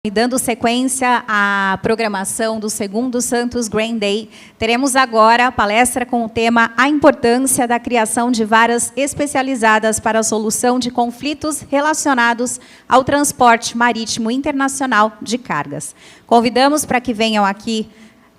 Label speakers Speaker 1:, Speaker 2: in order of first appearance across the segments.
Speaker 1: E dando sequência à programação do segundo Santos Grain Day, teremos agora a palestra com o tema A Importância da Criação de Varas Especializadas para a Solução de Conflitos Relacionados ao Transporte Marítimo Internacional de Cargas. Convidamos para que venham aqui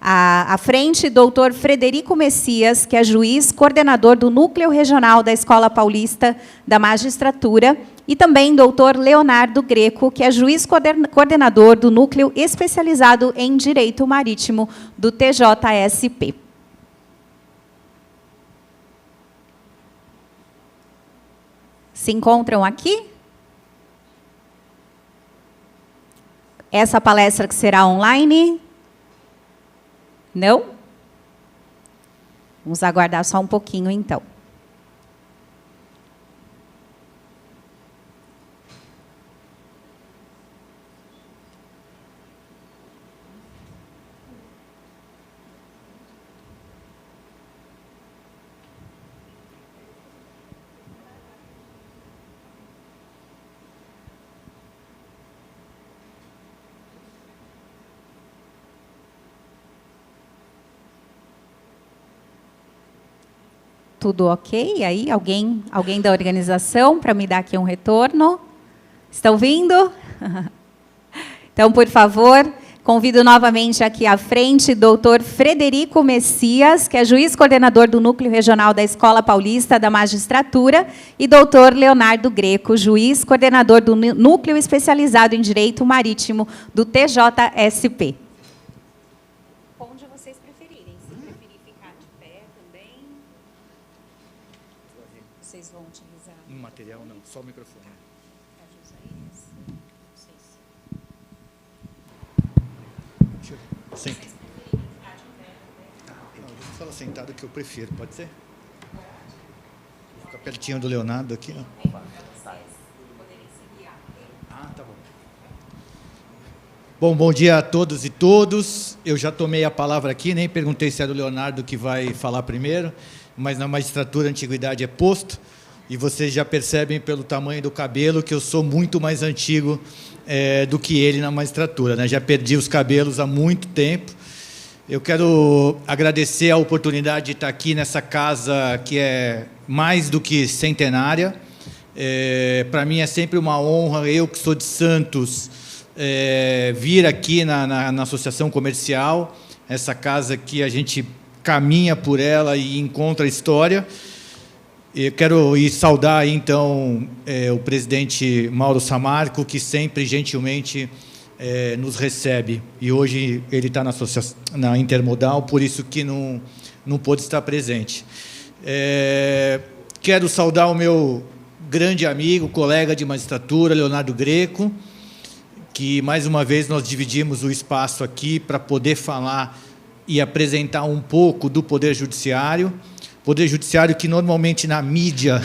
Speaker 1: à frente doutor Frederico Messias, que é juiz coordenador do Núcleo Regional da Escola Paulista da Magistratura, e também doutor Leonardo Greco, que é juiz coordenador do Núcleo Especializado em Direito Marítimo do TJSP. Se encontram aqui? Essa palestra que será online? Não? Vamos aguardar só um pouquinho, então. Tudo ok? Aí, alguém da organização para me dar aqui um retorno? Estão vindo? Então, por favor, convido novamente aqui à frente doutor Frederico Messias, que é juiz coordenador do Núcleo Regional da Escola Paulista da Magistratura, e doutor Leonardo Greco, juiz coordenador do Núcleo Especializado em Direito Marítimo do TJSP. Onde vocês preferirem, se preferir ficar de pé também. Vocês vão utilizar...
Speaker 2: Um material não, só o microfone. Sim. Deixa eu falar sentado que eu prefiro, pode ser? Vou ficar pertinho do Leonardo aqui, ó. Ah, tá bom. Bom dia a todos e todos. Eu já tomei a palavra aqui, nem perguntei se era o Leonardo que vai falar primeiro, mas na magistratura a antiguidade é posto, e vocês já percebem pelo tamanho do cabelo que eu sou muito mais antigo do que ele na magistratura, né? Já perdi os cabelos há muito tempo. Eu quero agradecer a oportunidade de estar aqui nessa casa que é mais do que centenária. Para mim é sempre uma honra, eu que sou de Santos, vir aqui na Associação Comercial, essa casa que a gente caminha por ela e encontra história. Eu quero saudar, então, o presidente Mauro Samarco, que sempre, gentilmente, nos recebe. E hoje ele está na Intermodal, por isso que não pôde estar presente. Quero saudar o meu grande amigo, colega de magistratura, Leonardo Greco, que, mais uma vez, nós dividimos o espaço aqui para poder falar e apresentar um pouco do Poder Judiciário. Poder Judiciário que normalmente na mídia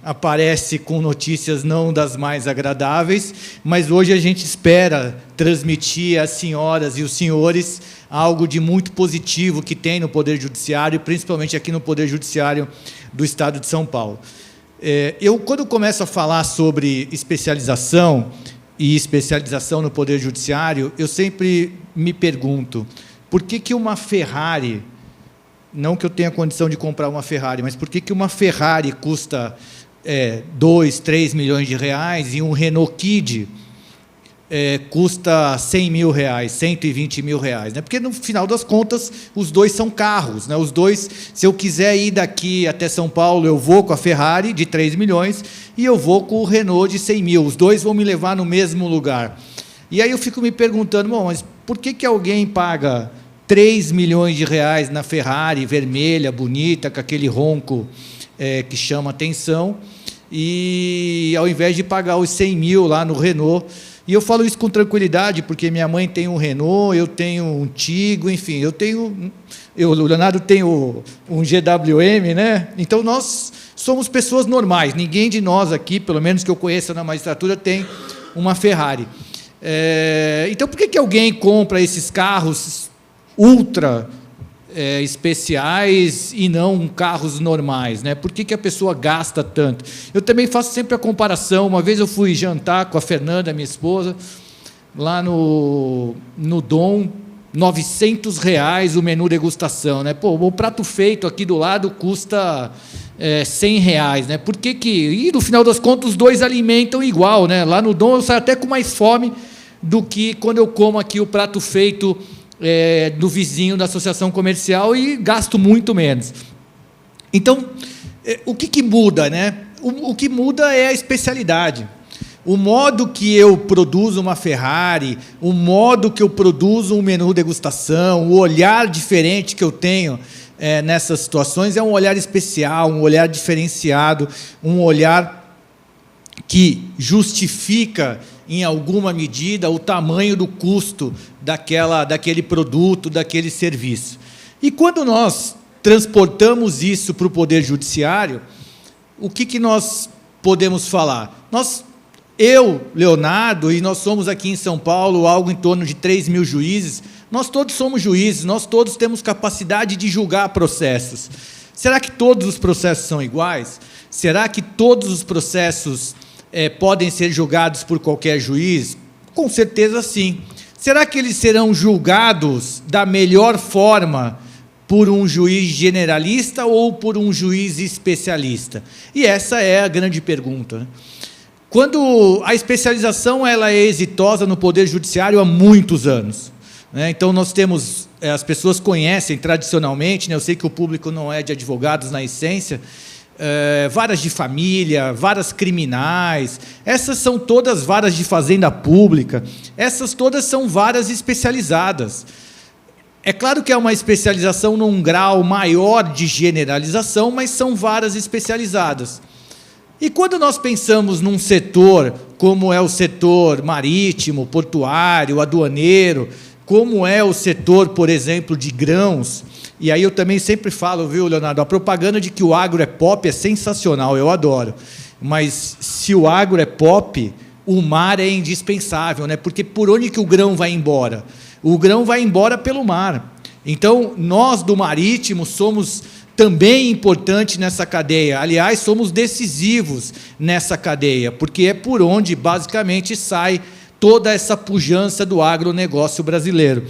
Speaker 2: aparece com notícias não das mais agradáveis, mas hoje a gente espera transmitir às senhoras e os senhores algo de muito positivo que tem no Poder Judiciário, principalmente aqui no Poder Judiciário do Estado de São Paulo. Quando começo a falar sobre especialização e especialização no Poder Judiciário, eu sempre me pergunto, por que uma Ferrari... Não que eu tenha condição de comprar uma Ferrari, mas por que uma Ferrari custa 2, 3 milhões de reais e um Renault Kwid custa 100 mil reais, 120 mil reais? Né? Porque, no final das contas, os dois são carros. Né? Os dois, se eu quiser ir daqui até São Paulo, eu vou com a Ferrari de 3 milhões e eu vou com o Renault de 100 mil. Os dois vão me levar no mesmo lugar. E aí eu fico me perguntando, bom, mas por que alguém paga 3 milhões de reais na Ferrari, vermelha, bonita, com aquele ronco que chama atenção, e ao invés de pagar os 100 mil lá no Renault? E eu falo isso com tranquilidade, porque minha mãe tem um Renault, eu tenho um Tigo, enfim, o Leonardo tem um GWM, né? Então, nós somos pessoas normais, ninguém de nós aqui, pelo menos que eu conheça na magistratura, tem uma Ferrari. Então, por que alguém compra esses carros ultra especiais e não carros normais, né? Por que a pessoa gasta tanto? Eu também faço sempre a comparação. Uma vez eu fui jantar com a Fernanda, minha esposa, lá no Dom, R$900 o menu degustação, né? Pô, o prato feito aqui do lado custa R$100, né? Por que e no final das contas os dois alimentam igual, né? Lá no Dom eu saio até com mais fome do que quando eu como aqui o prato feito do vizinho da associação comercial e gasto muito menos. Então, o que muda, né? O que muda é a especialidade. O modo que eu produzo uma Ferrari, o modo que eu produzo um menu degustação, o olhar diferente que eu tenho nessas situações é um olhar especial, um olhar diferenciado, um olhar que justifica, em alguma medida, o tamanho do custo daquele produto, daquele serviço. E quando nós transportamos isso para o Poder Judiciário, o que nós podemos falar? Eu, Leonardo, e nós somos aqui em São Paulo algo em torno de 3.000 juízes, nós todos somos juízes, nós todos temos capacidade de julgar processos. Será que todos os processos são iguais? Será que todos os processos podem ser julgados por qualquer juiz? Com certeza sim. Será que eles serão julgados da melhor forma por um juiz generalista ou por um juiz especialista? E essa é a grande pergunta, né? Quando a especialização ela é exitosa no Poder Judiciário há muitos anos, né? Então, nós temos, as pessoas conhecem tradicionalmente, né? Eu sei que o público não é de advogados na essência, varas de família, varas criminais, essas são todas varas de fazenda pública, essas todas são varas especializadas. É claro que é uma especialização num grau maior de generalização, mas são varas especializadas. E quando nós pensamos num setor, como é o setor marítimo, portuário, aduaneiro, como é o setor, por exemplo, de grãos, e aí eu também sempre falo, viu, Leonardo, a propaganda de que o agro é pop é sensacional, eu adoro, mas se o agro é pop, o mar é indispensável, né? Porque por onde que o grão vai embora? O grão vai embora pelo mar. Então, nós do marítimo somos também importante nessa cadeia. Aliás, somos decisivos nessa cadeia, porque é por onde, basicamente, sai toda essa pujança do agronegócio brasileiro.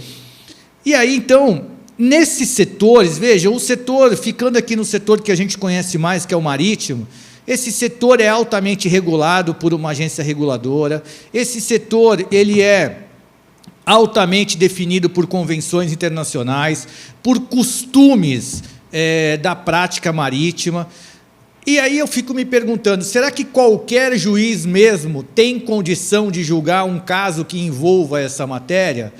Speaker 2: E aí, então, nesses setores, veja, o setor, ficando aqui no setor que a gente conhece mais, que é o marítimo, esse setor é altamente regulado por uma agência reguladora, esse setor ele é altamente definido por convenções internacionais, por costumes da prática marítima. E aí eu fico me perguntando, será que qualquer juiz mesmo tem condição de julgar um caso que envolva essa matéria?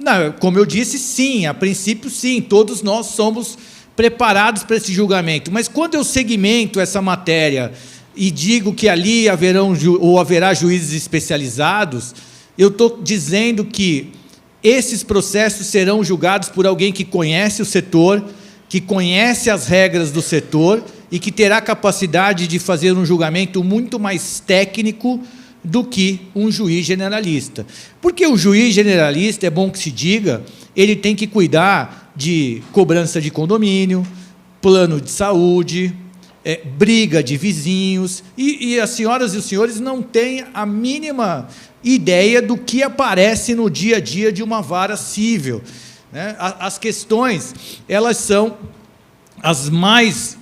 Speaker 2: Não, como eu disse, sim, a princípio sim, todos nós somos preparados para esse julgamento, mas quando eu segmento essa matéria e digo que ali haverá juízes especializados, eu estou dizendo que esses processos serão julgados por alguém que conhece o setor, que conhece as regras do setor e que terá capacidade de fazer um julgamento muito mais técnico do que um juiz generalista. Porque o juiz generalista, é bom que se diga, ele tem que cuidar de cobrança de condomínio, plano de saúde, briga de vizinhos, e as senhoras e os senhores não têm a mínima ideia do que aparece no dia a dia de uma vara civil, né? As questões, elas são as mais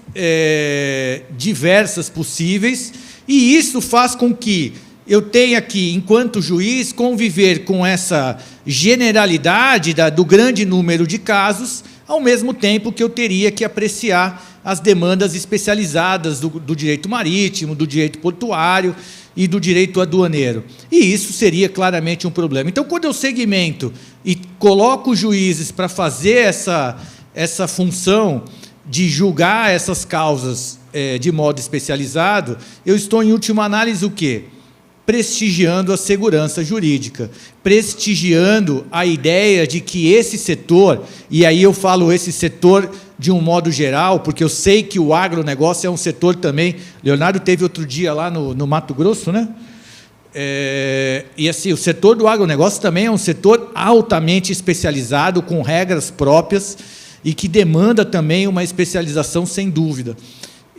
Speaker 2: diversas possíveis, e isso faz com que eu tenha que, enquanto juiz, conviver com essa generalidade do grande número de casos, ao mesmo tempo que eu teria que apreciar as demandas especializadas do direito marítimo, do direito portuário e do direito aduaneiro. E isso seria claramente um problema. Então, quando eu segmento e coloco juízes para fazer essa função de julgar essas causas de modo especializado, eu estou, em última análise, o quê? Prestigiando a segurança jurídica, prestigiando a ideia de que esse setor, e aí eu falo esse setor de um modo geral, porque eu sei que o agronegócio é um setor também. Leonardo teve outro dia lá no Mato Grosso, né? E assim, o setor do agronegócio também é um setor altamente especializado, com regras próprias, e que demanda também uma especialização sem dúvida.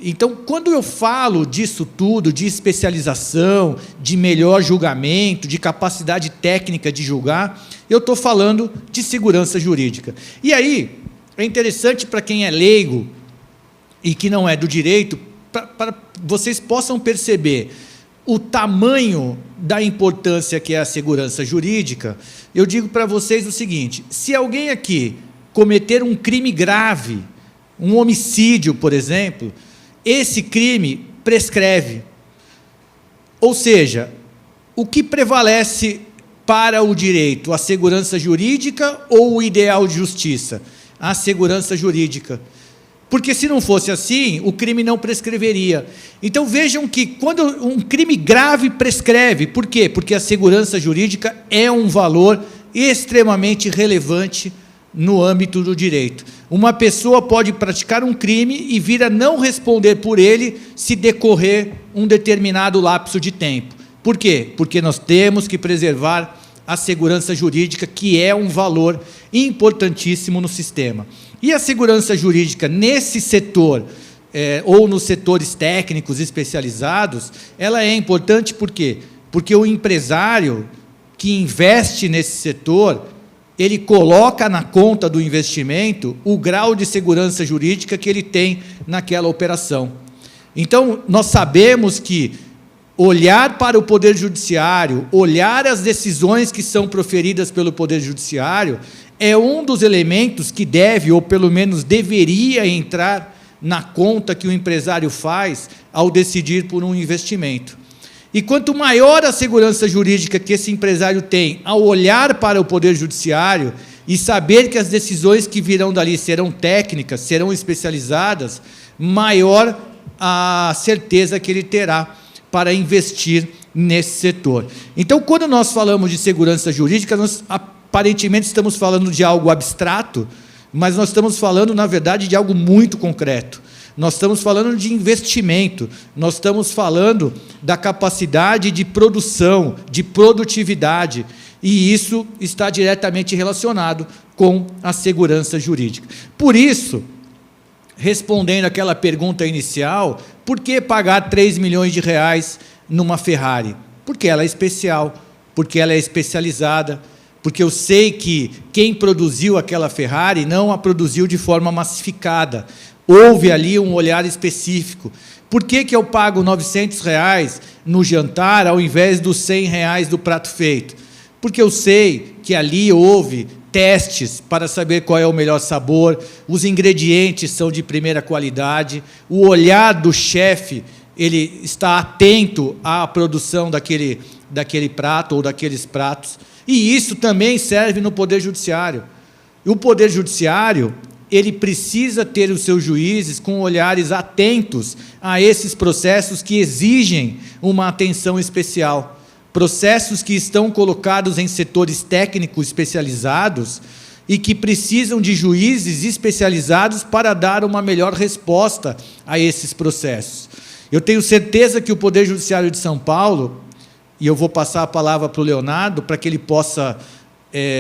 Speaker 2: Então, quando eu falo disso tudo, de especialização, de melhor julgamento, de capacidade técnica de julgar, eu estou falando de segurança jurídica. E aí, é interessante para quem é leigo e que não é do direito, para vocês possam perceber o tamanho da importância que é a segurança jurídica. Eu digo para vocês o seguinte: se alguém aqui cometer um crime grave, um homicídio, por exemplo, esse crime prescreve. Ou seja, o que prevalece para o direito? A segurança jurídica ou o ideal de justiça? A segurança jurídica. Porque, se não fosse assim, o crime não prescreveria. Então, vejam que, quando um crime grave prescreve, por quê? Porque a segurança jurídica é um valor extremamente relevante no âmbito do direito. Uma pessoa pode praticar um crime e vir a não responder por ele se decorrer um determinado lapso de tempo. Por quê? Porque nós temos que preservar a segurança jurídica, que é um valor importantíssimo no sistema. E a segurança jurídica nesse setor, ou nos setores técnicos especializados, ela é importante por quê? Porque o empresário que investe nesse setor, ele coloca na conta do investimento o grau de segurança jurídica que ele tem naquela operação. Então, nós sabemos que olhar para o Poder Judiciário, olhar as decisões que são proferidas pelo Poder Judiciário, é um dos elementos que deve, ou pelo menos deveria, entrar na conta que o empresário faz ao decidir por um investimento. E quanto maior a segurança jurídica que esse empresário tem ao olhar para o Poder Judiciário e saber que as decisões que virão dali serão técnicas, serão especializadas, maior a certeza que ele terá para investir nesse setor. Então, quando nós falamos de segurança jurídica, nós aparentemente estamos falando de algo abstrato, mas nós estamos falando, na verdade, de algo muito concreto. Nós estamos falando de investimento, nós estamos falando da capacidade de produção, de produtividade, e isso está diretamente relacionado com a segurança jurídica. Por isso, respondendo àquela pergunta inicial, por que pagar 3 milhões de reais numa Ferrari? Porque ela é especial, porque ela é especializada, porque eu sei que quem produziu aquela Ferrari não a produziu de forma massificada. Houve ali um olhar específico. Por que eu pago 900 reais no jantar ao invés dos 100 reais do prato feito? Porque eu sei que ali houve testes para saber qual é o melhor sabor, os ingredientes são de primeira qualidade, o olhar do chefe, ele está atento à produção daquele prato ou daqueles pratos. E isso também serve no Poder Judiciário. E o Poder Judiciário, ele precisa ter os seus juízes com olhares atentos a esses processos que exigem uma atenção especial. Processos que estão colocados em setores técnicos especializados e que precisam de juízes especializados para dar uma melhor resposta a esses processos. Eu tenho certeza que o Poder Judiciário de São Paulo, e eu vou passar a palavra para o Leonardo, para que ele possa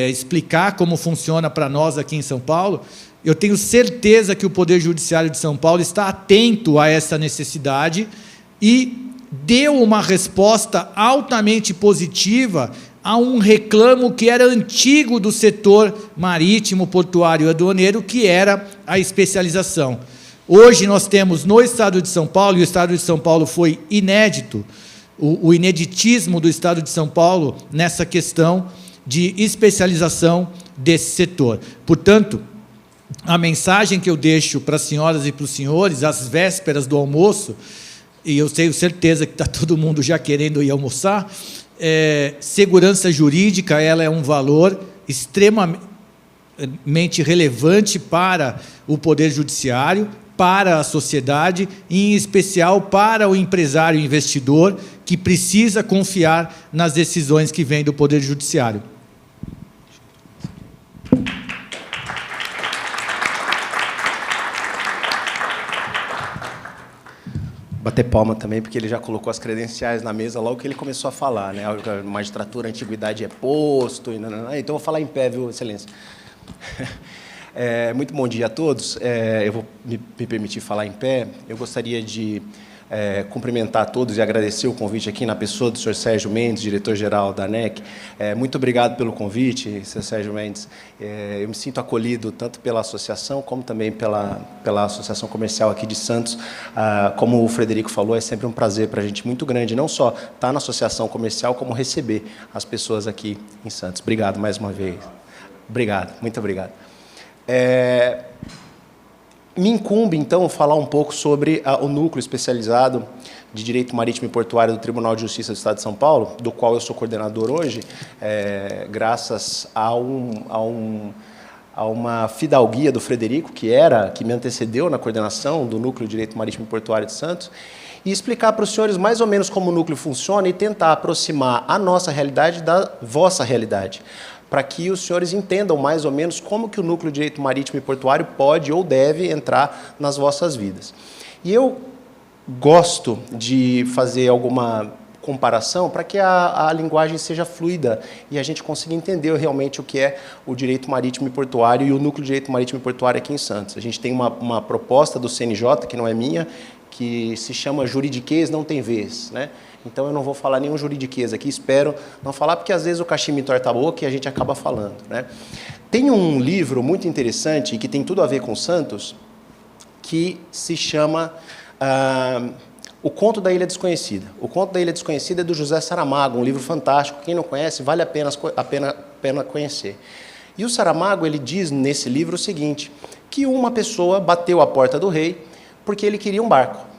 Speaker 2: explicar como funciona para nós aqui em São Paulo. Eu tenho certeza que o Poder Judiciário de São Paulo está atento a essa necessidade e deu uma resposta altamente positiva a um reclamo que era antigo do setor marítimo, portuário e aduaneiro, que era a especialização. Hoje nós temos no Estado de São Paulo, e o Estado de São Paulo foi inédito, o ineditismo do Estado de São Paulo nessa questão de especialização desse setor. Portanto, a mensagem que eu deixo para as senhoras e para os senhores, às vésperas do almoço, e eu tenho certeza que está todo mundo já querendo ir almoçar, segurança jurídica, ela é um valor extremamente relevante para o Poder Judiciário, para a sociedade, e em especial para o empresário investidor, que precisa confiar nas decisões que vêm do Poder Judiciário.
Speaker 3: Bater palma também, porque ele já colocou as credenciais na mesa logo que ele começou a falar, né? A magistratura, a antiguidade é posto, então eu vou falar em pé, viu, Excelência? Muito bom dia a todos. Eu vou me permitir falar em pé. Eu gostaria de cumprimentar a todos e agradecer o convite aqui na pessoa do senhor Sérgio Mendes, diretor-geral da ANEC. Muito obrigado pelo convite, senhor Sérgio Mendes. Eu me sinto acolhido tanto pela associação como também pela Associação Comercial aqui de Santos. Como o Frederico falou, é sempre um prazer para a gente muito grande, não só estar na associação comercial, como receber as pessoas aqui em Santos. Obrigado mais uma vez. Obrigado, muito obrigado. Me incumbe, então, falar um pouco sobre o núcleo especializado de Direito Marítimo e Portuário do Tribunal de Justiça do Estado de São Paulo, do qual eu sou coordenador hoje, graças a uma fidalguia do Frederico, que me antecedeu na coordenação do Núcleo de Direito Marítimo e Portuário de Santos, e explicar para os senhores mais ou menos como o núcleo funciona e tentar aproximar a nossa realidade da vossa realidade, para que os senhores entendam mais ou menos como que o Núcleo de Direito Marítimo e Portuário pode ou deve entrar nas vossas vidas. E eu gosto de fazer alguma comparação para que a linguagem seja fluida e a gente consiga entender realmente o que é o direito marítimo e portuário e o Núcleo de Direito Marítimo e Portuário aqui em Santos. A gente tem uma proposta do CNJ, que não é minha, que se chama Juridiquês Não Tem Vez, né? Então, eu não vou falar nenhum juridiquês aqui, espero não falar, porque às vezes o cachimbo entorta a boca e a gente acaba falando, né? Tem um livro muito interessante, que tem tudo a ver com Santos, que se chama O Conto da Ilha Desconhecida. O Conto da Ilha Desconhecida é do José Saramago, um livro fantástico. Quem não conhece, vale a pena conhecer. E o Saramago, ele diz nesse livro o seguinte, que uma pessoa bateu a porta do rei porque ele queria um barco.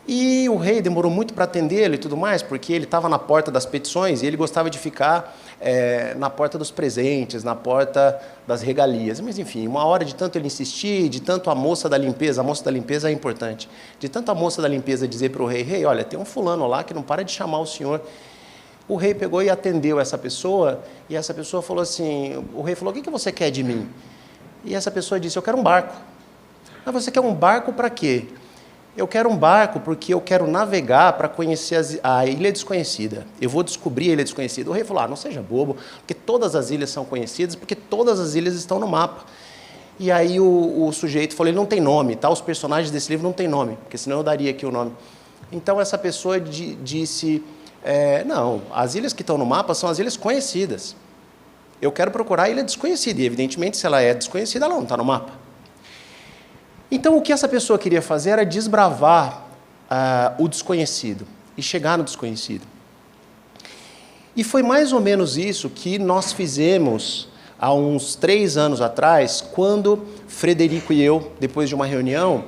Speaker 3: E o rei demorou muito para atendê-lo e tudo mais, porque ele estava na porta das petições e ele gostava de ficar na porta dos presentes, na porta das regalias. Mas, enfim, uma hora de tanto ele insistir, de tanto a moça da limpeza é importante, de tanto a moça da limpeza dizer para o rei, rei, olha, tem um fulano lá que não para de chamar o senhor. O rei pegou e atendeu essa pessoa, e essa pessoa falou assim, o rei falou, o que você quer de mim? E essa pessoa disse, eu quero um barco. Mas você quer um barco para quê? Eu quero um barco porque eu quero navegar para conhecer a Ilha Desconhecida. Eu vou descobrir a Ilha Desconhecida. O rei falou, não seja bobo, porque todas as ilhas são conhecidas, porque todas as ilhas estão no mapa. E aí o sujeito falou, ele não tem nome, tá? Os personagens desse livro não têm nome, porque senão eu daria aqui o nome. Então essa pessoa disse, não, as ilhas que estão no mapa são as ilhas conhecidas. Eu quero procurar a Ilha Desconhecida, e evidentemente se ela é desconhecida, ela não está no mapa. Então, o que essa pessoa queria fazer era desbravar o desconhecido e chegar no desconhecido. E foi mais ou menos isso que nós fizemos há uns 3 anos atrás, quando Frederico e eu, depois de uma reunião,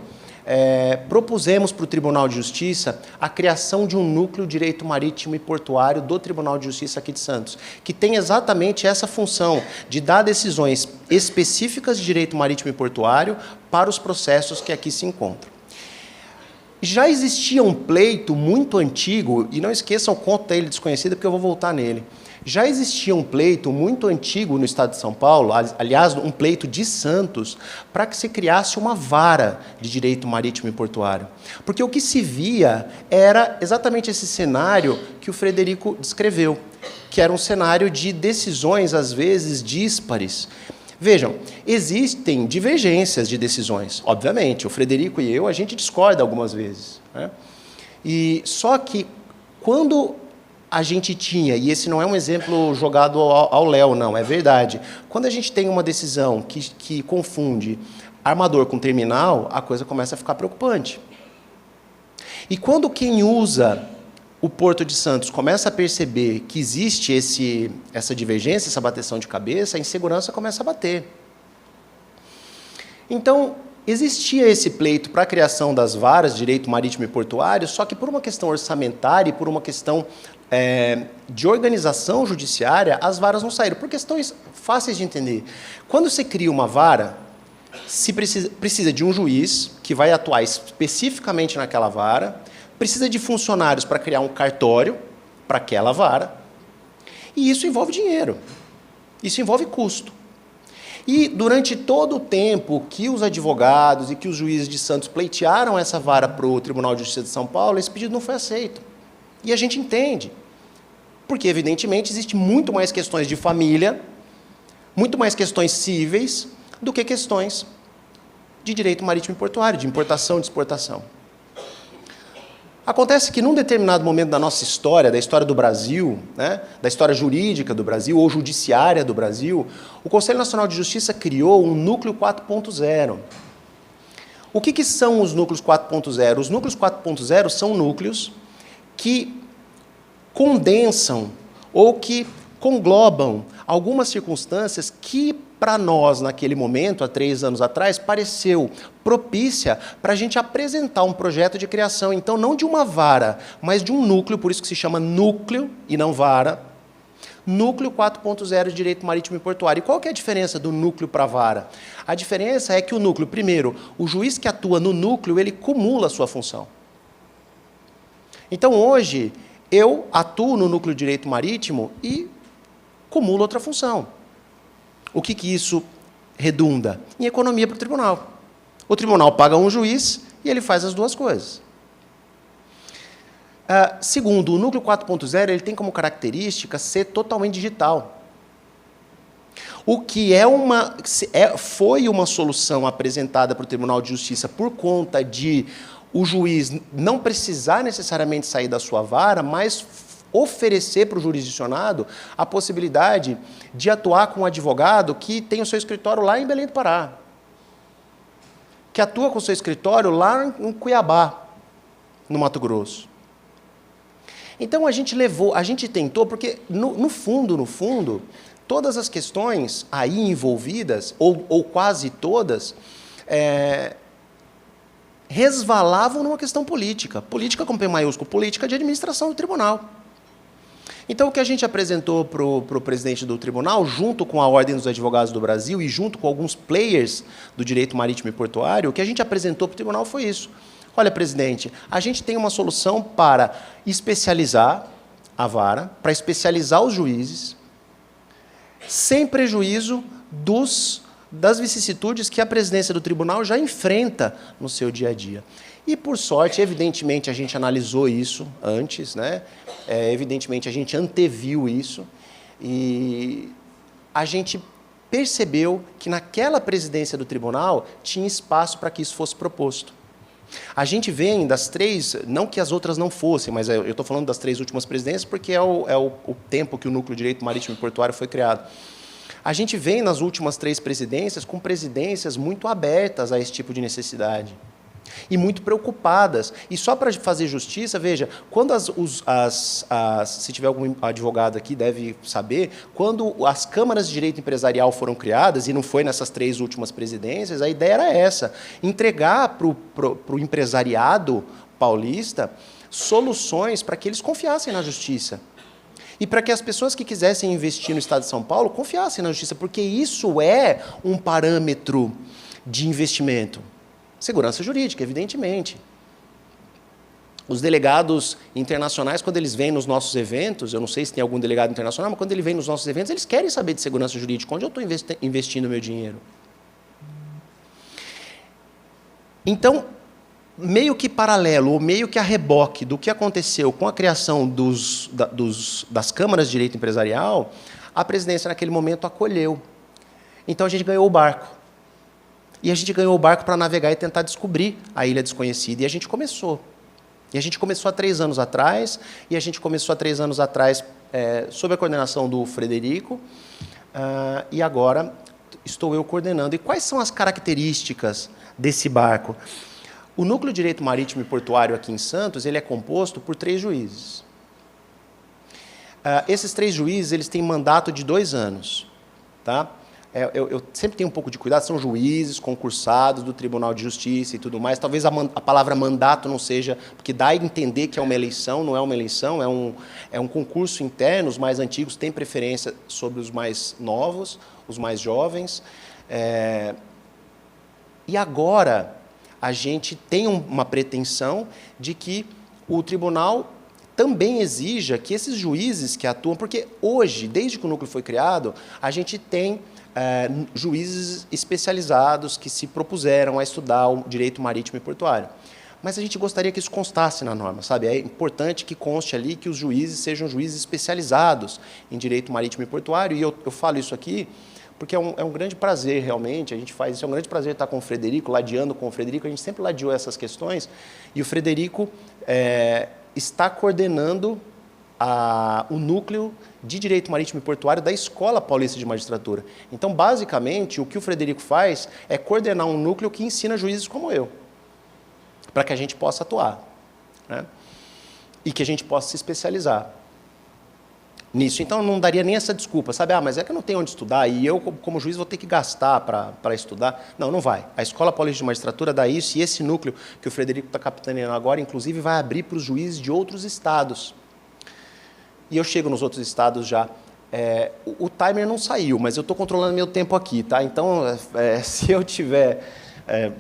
Speaker 3: propusemos para o Tribunal de Justiça a criação de um núcleo de direito marítimo e portuário do Tribunal de Justiça aqui de Santos, que tem exatamente essa função de dar decisões específicas de direito marítimo e portuário para os processos que aqui se encontram. Já existia um pleito muito antigo, e não esqueçam o Conto da Ilha Desconhecida, porque eu vou voltar nele. Já existia um pleito muito antigo no estado de São Paulo, aliás, um pleito de Santos, para que se criasse uma vara de direito marítimo e portuário. Porque o que se via era exatamente esse cenário que o Frederico descreveu, que era um cenário de decisões, às vezes, díspares. Vejam, existem divergências de decisões, obviamente. O Frederico e eu, a gente discorda algumas vezes, né? Só que, quando a gente tinha, e esse não é um exemplo jogado ao léu, não, é verdade. Quando a gente tem uma decisão que confunde armador com terminal, a coisa começa a ficar preocupante. E quando quem usa o Porto de Santos começa a perceber que existe essa divergência, essa bateção de cabeça, a insegurança começa a bater. Então, existia esse pleito para a criação das varas de direito marítimo e portuário, só que por uma questão orçamentária e por uma questão de organização judiciária, as varas não saíram, por questões fáceis de entender. Quando você cria uma vara, se precisa de um juiz que vai atuar especificamente naquela vara, precisa de funcionários para criar um cartório para aquela vara, e isso envolve dinheiro, isso envolve custo. E durante todo o tempo que os advogados e que os juízes de Santos pleitearam essa vara para o Tribunal de Justiça de São Paulo, esse pedido não foi aceito. E a gente entende, porque, evidentemente, existe muito mais questões de família, muito mais questões cíveis do que questões de direito marítimo e portuário, de importação e de exportação. Acontece que, num determinado momento da nossa história, da história do Brasil, né, da história jurídica do Brasil, ou judiciária do Brasil, o Conselho Nacional de Justiça criou um núcleo 4.0. O que são os núcleos 4.0? Os núcleos 4.0 são núcleos que condensam ou que conglobam algumas circunstâncias que, para nós, naquele momento, há 3 anos atrás, pareceu propícia para a gente apresentar um projeto de criação, então, não de uma vara, mas de um núcleo, por isso que se chama núcleo e não vara, núcleo 4.0 de direito marítimo e portuário. E qual que é a diferença do núcleo para a vara? A diferença é que o núcleo, primeiro, o juiz que atua no núcleo, ele cumula a sua função. Então, hoje, eu atuo no núcleo de direito marítimo e cumulo outra função. O que isso redunda? Em economia para o tribunal. O tribunal paga um juiz e ele faz as duas coisas. Segundo, o núcleo 4.0 ele tem como característica ser totalmente digital. O que foi uma solução apresentada para o Tribunal de Justiça por conta de o juiz não precisar necessariamente sair da sua vara, mas oferecer para o jurisdicionado a possibilidade de atuar com um advogado que tem o seu escritório lá em Belém do Pará, que atua com o seu escritório lá em Cuiabá, no Mato Grosso. Então, a gente tentou, porque, no fundo, todas as questões aí envolvidas, ou quase todas, resvalavam numa questão política. Política com P maiúsculo, política de administração do tribunal. Então, o que a gente apresentou para o presidente do tribunal, junto com a Ordem dos Advogados do Brasil e junto com alguns players do direito marítimo e portuário, o que a gente apresentou para o tribunal foi isso. Olha, presidente, a gente tem uma solução para especializar a vara, para especializar os juízes, sem prejuízo das vicissitudes que a presidência do tribunal já enfrenta no seu dia a dia. E, por sorte, evidentemente, a gente analisou isso antes, né? Evidentemente, a gente anteviu isso e a gente percebeu que naquela presidência do tribunal tinha espaço para que isso fosse proposto. A gente vem das 3, não que as outras não fossem, mas eu estou falando das 3 últimas presidências porque é o tempo que o Núcleo de Direito Marítimo e Portuário foi criado. A gente vem nas últimas 3 presidências com presidências muito abertas a esse tipo de necessidade e muito preocupadas. E só para fazer justiça, veja, quando se tiver algum advogado aqui, deve saber, quando as câmaras de direito empresarial foram criadas, e não foi nessas 3 últimas presidências, a ideia era essa, entregar para o empresariado paulista soluções para que eles confiassem na justiça. E para que as pessoas que quisessem investir no Estado de São Paulo confiassem na justiça, porque isso é um parâmetro de investimento. Segurança jurídica, evidentemente. Os delegados internacionais, quando eles vêm nos nossos eventos, eu não sei se tem algum delegado internacional, mas quando ele vem nos nossos eventos, eles querem saber de segurança jurídica, onde eu estou investindo o meu dinheiro. Então, meio que paralelo, ou meio que a reboque do que aconteceu com a criação das câmaras de direito empresarial, a presidência, naquele momento, acolheu. Então, a gente ganhou o barco. E a gente ganhou o barco para navegar e tentar descobrir a Ilha Desconhecida. E a gente começou. E a gente começou há 3 anos atrás, sob a coordenação do Frederico, e agora estou eu coordenando. E quais são as características desse barco? O Núcleo de Direito Marítimo e Portuário aqui em Santos, ele é composto por 3 juízes. Esses 3 juízes, eles têm mandato de 2 anos. Tá? Eu sempre tenho um pouco de cuidado, são juízes concursados do Tribunal de Justiça e tudo mais. Talvez a palavra mandato não seja, porque dá a entender que é uma eleição, não é uma eleição, é um concurso interno, os mais antigos têm preferência sobre os mais novos, os mais jovens. E agora a gente tem uma pretensão de que o tribunal também exija que esses juízes que atuam, porque hoje, desde que o núcleo foi criado, a gente tem juízes especializados que se propuseram a estudar o direito marítimo e portuário. Mas a gente gostaria que isso constasse na norma, sabe? É importante que conste ali que os juízes sejam juízes especializados em direito marítimo e portuário, e eu falo isso aqui porque é um grande prazer, realmente, a gente faz isso, é um grande prazer estar com o Frederico, ladeando com o Frederico, a gente sempre ladeou essas questões, e o Frederico está coordenando o núcleo de Direito Marítimo e Portuário da Escola Paulista de Magistratura. Então, basicamente, o que o Frederico faz é coordenar um núcleo que ensina juízes como eu, para que a gente possa atuar, né? E que a gente possa se especializar nisso. Então, não daria nem essa desculpa, sabe? Mas é que eu não tenho onde estudar e eu, como juiz, vou ter que gastar para estudar. Não, não vai. A Escola Paulista de Magistratura dá isso e esse núcleo que o Frederico está capitaneando agora, inclusive, vai abrir para os juízes de outros estados. E eu chego nos outros estados já. O timer não saiu, mas eu estou controlando meu tempo aqui, tá? Então, se eu estiver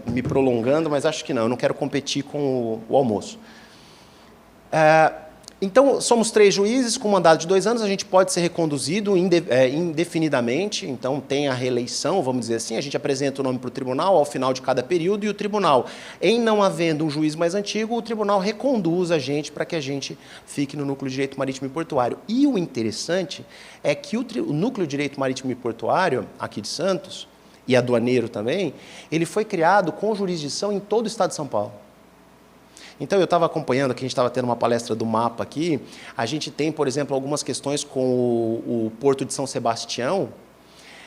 Speaker 3: me prolongando, mas acho que não, eu não quero competir com o almoço. Então, somos 3 juízes com mandado de 2 anos, a gente pode ser reconduzido indefinidamente, então tem a reeleição, vamos dizer assim, a gente apresenta o nome para o tribunal ao final de cada período e o tribunal, em não havendo um juiz mais antigo, o tribunal reconduz a gente para que a gente fique no Núcleo de Direito Marítimo e Portuário. E o interessante é que o Núcleo de Direito Marítimo e Portuário, aqui de Santos, e aduaneiro também, ele foi criado com jurisdição em todo o estado de São Paulo. Então, eu estava acompanhando, que a gente estava tendo uma palestra do MAPA aqui, a gente tem, por exemplo, algumas questões com o Porto de São Sebastião,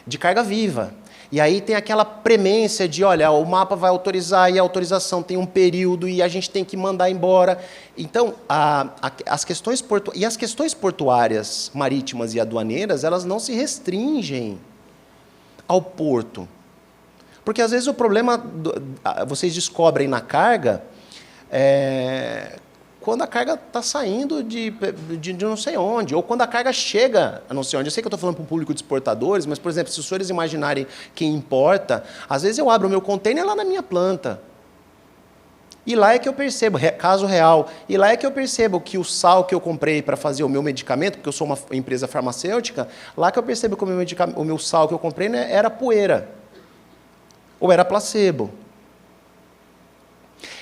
Speaker 3: de carga viva. E aí tem aquela premência de, olha, o MAPA vai autorizar e a autorização tem um período e a gente tem que mandar embora. Então, as questões portuárias, marítimas e aduaneiras, elas não se restringem ao porto. Porque, às vezes, o problema, vocês descobrem na carga, quando a carga está saindo de não sei onde, ou quando a carga chega a não sei onde. Eu sei que eu estou falando para um público de exportadores, mas, por exemplo, se os senhores imaginarem quem importa, às vezes eu abro o meu container lá na minha planta. E lá é que eu percebo, caso real, e lá é que eu percebo que o sal que eu comprei para fazer o meu medicamento, porque eu sou uma empresa farmacêutica, lá que eu percebo que o meu sal que eu comprei, né, era poeira, ou era placebo.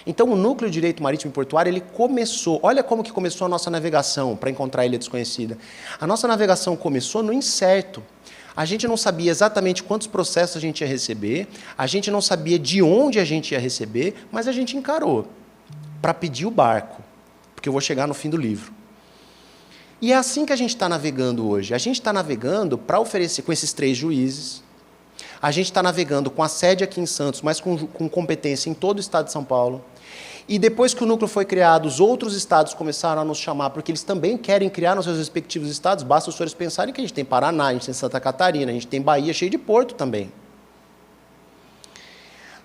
Speaker 3: Então, o Núcleo de Direito Marítimo e Portuário, ele começou, olha como que começou a nossa navegação para encontrar a Ilha Desconhecida. A nossa navegação começou no incerto. A gente não sabia exatamente quantos processos a gente ia receber, a gente não sabia de onde a gente ia receber, mas a gente encarou para pedir o barco, porque eu vou chegar no fim do livro. E é assim que a gente está navegando hoje. A gente está navegando para oferecer com esses 3 juízes, a gente está navegando com a sede aqui em Santos, mas com competência em todo o estado de São Paulo. E depois que o núcleo foi criado, os outros estados começaram a nos chamar, porque eles também querem criar nos seus respectivos estados. Basta os senhores pensarem que a gente tem Paraná, a gente tem Santa Catarina, a gente tem Bahia, cheio de porto também.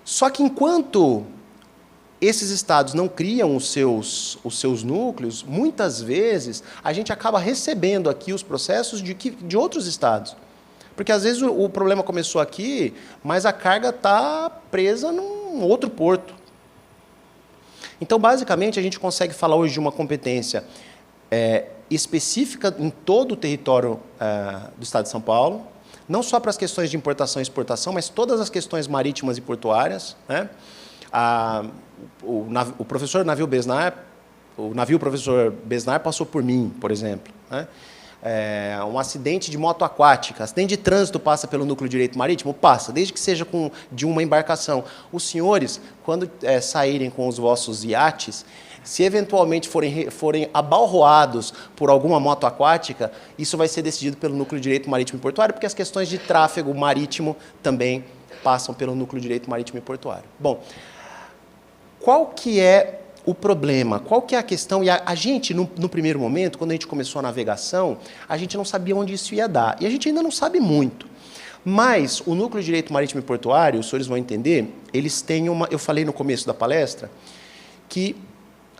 Speaker 3: Só que enquanto esses estados não criam os seus núcleos, muitas vezes a gente acaba recebendo aqui os processos de outros estados. Porque, às vezes, o problema começou aqui, mas a carga está presa num outro porto. Então, basicamente, a gente consegue falar hoje de uma competência específica em todo o território do Estado de São Paulo, não só para as questões de importação e exportação, mas todas as questões marítimas e portuárias, né? O professor Navio Besnar, o navio professor Besnar passou por mim, por exemplo, né? Um acidente de moto aquática, acidente de trânsito passa pelo Núcleo de Direito Marítimo? Passa, desde que seja de uma embarcação. Os senhores, quando saírem com os vossos iates, se eventualmente forem abalroados por alguma moto aquática, isso vai ser decidido pelo Núcleo de Direito Marítimo e Portuário, porque as questões de tráfego marítimo também passam pelo Núcleo de Direito Marítimo e Portuário. Bom, qual que é o problema? Qual que é a questão? E a gente, no primeiro momento, quando a gente começou a navegação, a gente não sabia onde isso ia dar. E a gente ainda não sabe muito. Mas o Núcleo de Direito Marítimo e Portuário, os senhores vão entender, eles têm eu falei no começo da palestra, que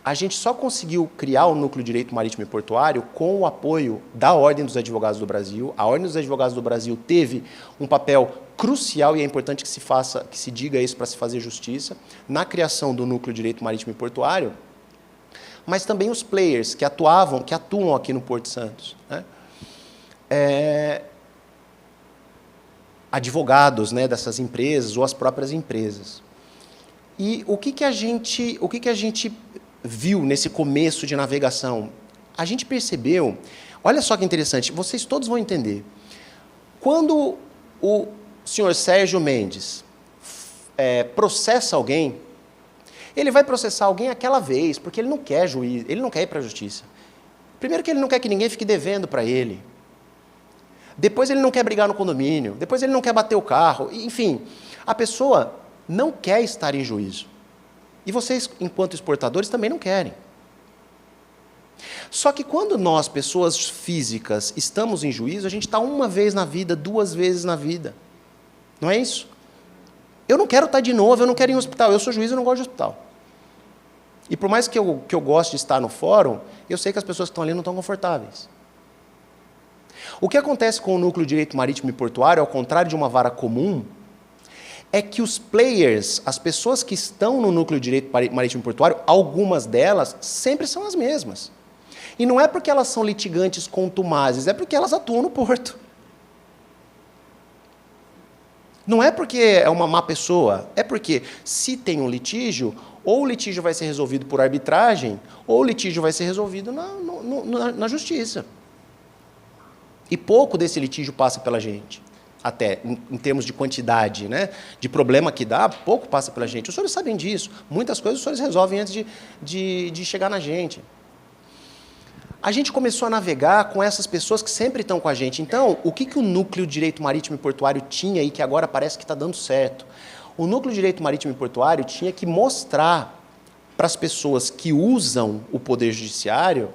Speaker 3: a gente só conseguiu criar o Núcleo de Direito Marítimo e Portuário com o apoio da Ordem dos Advogados do Brasil. A Ordem dos Advogados do Brasil teve um papel crucial, e é importante que se diga isso para se fazer justiça, na criação do Núcleo de Direito Marítimo e Portuário, mas também os players que atuam aqui no Porto Santos, né? Advogados, né, dessas empresas ou as próprias empresas. E o que a gente viu nesse começo de navegação? A gente percebeu, olha só que interessante, vocês todos vão entender, quando o senhor Sérgio Mendes processa alguém, ele vai processar alguém aquela vez, porque ele não quer juiz, ele não quer ir para a justiça. Primeiro que ele não quer que ninguém fique devendo para ele. Depois ele não quer brigar no condomínio. Depois ele não quer bater o carro. Enfim, a pessoa não quer estar em juízo. E vocês, enquanto exportadores, também não querem. Só que quando nós, pessoas físicas, estamos em juízo, a gente está uma vez na vida, 2 vezes na vida. Não é isso? Eu não quero estar de novo, eu não quero ir em hospital. Eu sou juiz, eu não gosto de hospital. E por mais que eu goste de estar no fórum, eu sei que as pessoas que estão ali não estão confortáveis. O que acontece com o núcleo de direito marítimo e portuário, ao contrário de uma vara comum, é que os players, as pessoas que estão no núcleo de direito marítimo e portuário, algumas delas sempre são as mesmas. E não é porque elas são litigantes contumazes, é porque elas atuam no porto. Não é porque é uma má pessoa, é porque se tem um litígio, ou o litígio vai ser resolvido por arbitragem, ou o litígio vai ser resolvido na justiça. E pouco desse litígio passa pela gente, até em termos de quantidade, né, de problema que dá, pouco passa pela gente. Os senhores sabem disso, muitas coisas os senhores resolvem antes de chegar na gente. A gente começou a navegar com essas pessoas que sempre estão com a gente. Então, o que o núcleo de direito marítimo e portuário tinha e que agora parece que está dando certo? O núcleo de direito marítimo e portuário tinha que mostrar para as pessoas que usam o poder judiciário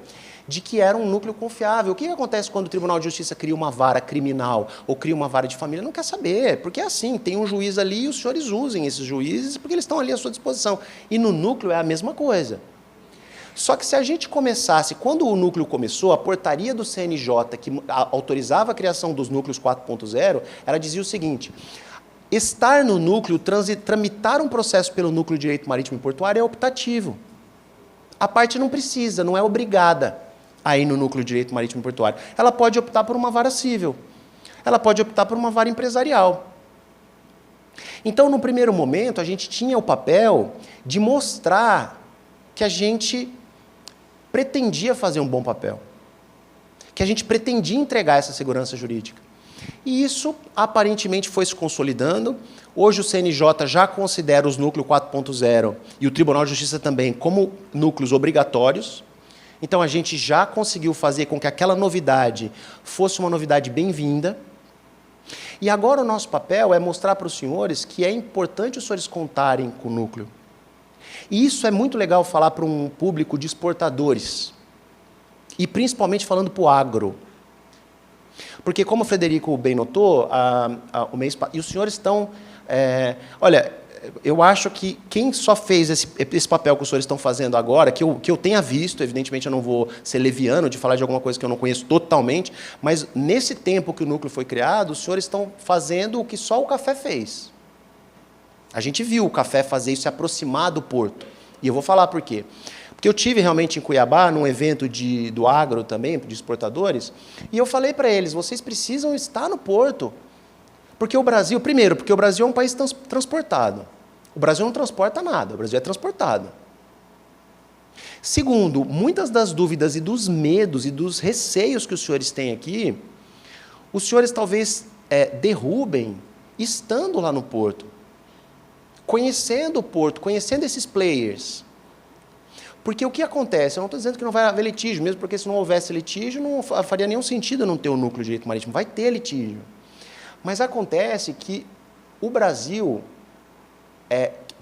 Speaker 3: de que era um núcleo confiável. O que acontece quando o Tribunal de Justiça cria uma vara criminal ou cria uma vara de família? Não quer saber, porque é assim, tem um juiz ali e os senhores usem esses juízes porque eles estão ali à sua disposição. E no núcleo é a mesma coisa. Só que se a gente começasse, quando o núcleo começou, a portaria do CNJ, que autorizava a criação dos núcleos 4.0, ela dizia o seguinte: estar no núcleo, tramitar um processo pelo núcleo de direito marítimo e portuário é optativo. A parte não precisa, não é obrigada a ir no núcleo de direito marítimo e portuário. Ela pode optar por uma vara civil. Ela pode optar por uma vara empresarial. Então, no primeiro momento, a gente tinha o papel de mostrar que a gente pretendia fazer um bom papel, que a gente pretendia entregar essa segurança jurídica. E isso, aparentemente, foi se consolidando. Hoje o CNJ já considera os núcleos 4.0 e o Tribunal de Justiça também como núcleos obrigatórios. Então, a gente já conseguiu fazer com que aquela novidade fosse uma novidade bem-vinda. E agora o nosso papel é mostrar para os senhores que é importante os senhores contarem com o núcleo. E isso é muito legal falar para um público de exportadores, e principalmente falando para o agro. Porque, como o Frederico bem notou, e os senhores estão... olha, eu acho que quem só fez esse papel que os senhores estão fazendo agora, que eu tenha visto, evidentemente eu não vou ser leviano de falar de alguma coisa que eu não conheço totalmente, mas nesse tempo que o núcleo foi criado, os senhores estão fazendo o que só o café fez. A gente viu o café fazer isso, se aproximar do porto. E eu vou falar por quê. Porque eu tive realmente em Cuiabá, num evento do agro também, de exportadores, e eu falei para eles, vocês precisam estar no porto. Porque o Brasil, primeiro, porque o Brasil é um país transportado. O Brasil não transporta nada, o Brasil é transportado. Segundo, muitas das dúvidas e dos medos e dos receios que os senhores têm aqui, os senhores talvez derrubem estando lá no porto. Conhecendo o porto, conhecendo esses players. Porque o que acontece? Eu não estou dizendo que não vai haver litígio, mesmo porque se não houvesse litígio, não faria nenhum sentido não ter um núcleo de direito marítimo. Vai ter litígio. Mas acontece que o Brasil,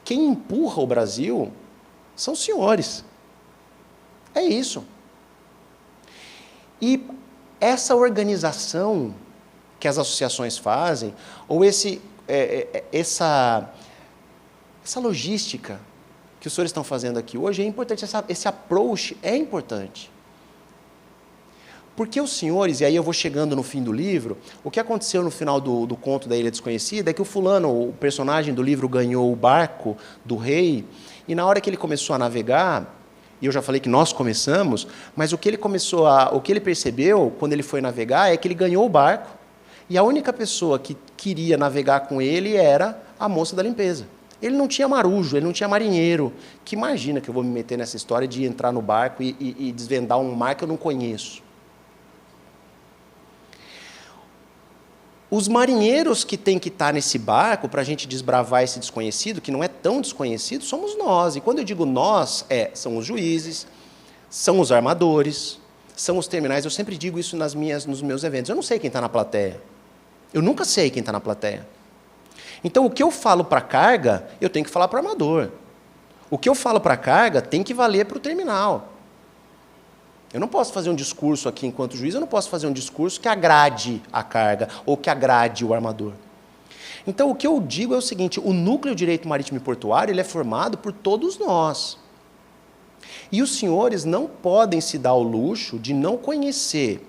Speaker 3: quem empurra o Brasil são os senhores. É isso. E essa organização que as associações fazem, ou essa logística que os senhores estão fazendo aqui hoje é importante, esse approach é importante. Porque os senhores, e aí eu vou chegando no fim do livro, o que aconteceu no final do conto da Ilha Desconhecida é que o fulano, o personagem do livro, ganhou o barco do rei, e na hora que ele começou a navegar, e eu já falei que nós começamos, mas o que ele percebeu quando ele foi navegar é que ele ganhou o barco, e a única pessoa que queria navegar com ele era a moça da limpeza. Ele não tinha marujo, ele não tinha marinheiro. Que imagina que eu vou me meter nessa história de entrar no barco e desvendar um mar que eu não conheço. Os marinheiros que têm que estar nesse barco para a gente desbravar esse desconhecido, que não é tão desconhecido, somos nós. E quando eu digo nós, são os juízes, são os armadores, são os terminais. Eu sempre digo isso nos meus eventos. Eu não sei quem está na plateia. Eu nunca sei quem está na plateia. Então, o que eu falo para a carga, eu tenho que falar para o armador. O que eu falo para a carga tem que valer para o terminal. Eu não posso fazer um discurso aqui enquanto juiz, eu não posso fazer um discurso que agrade a carga ou que agrade o armador. Então, o que eu digo é o seguinte, o núcleo de direito marítimo e portuário ele é formado por todos nós. E os senhores não podem se dar ao luxo de não conhecer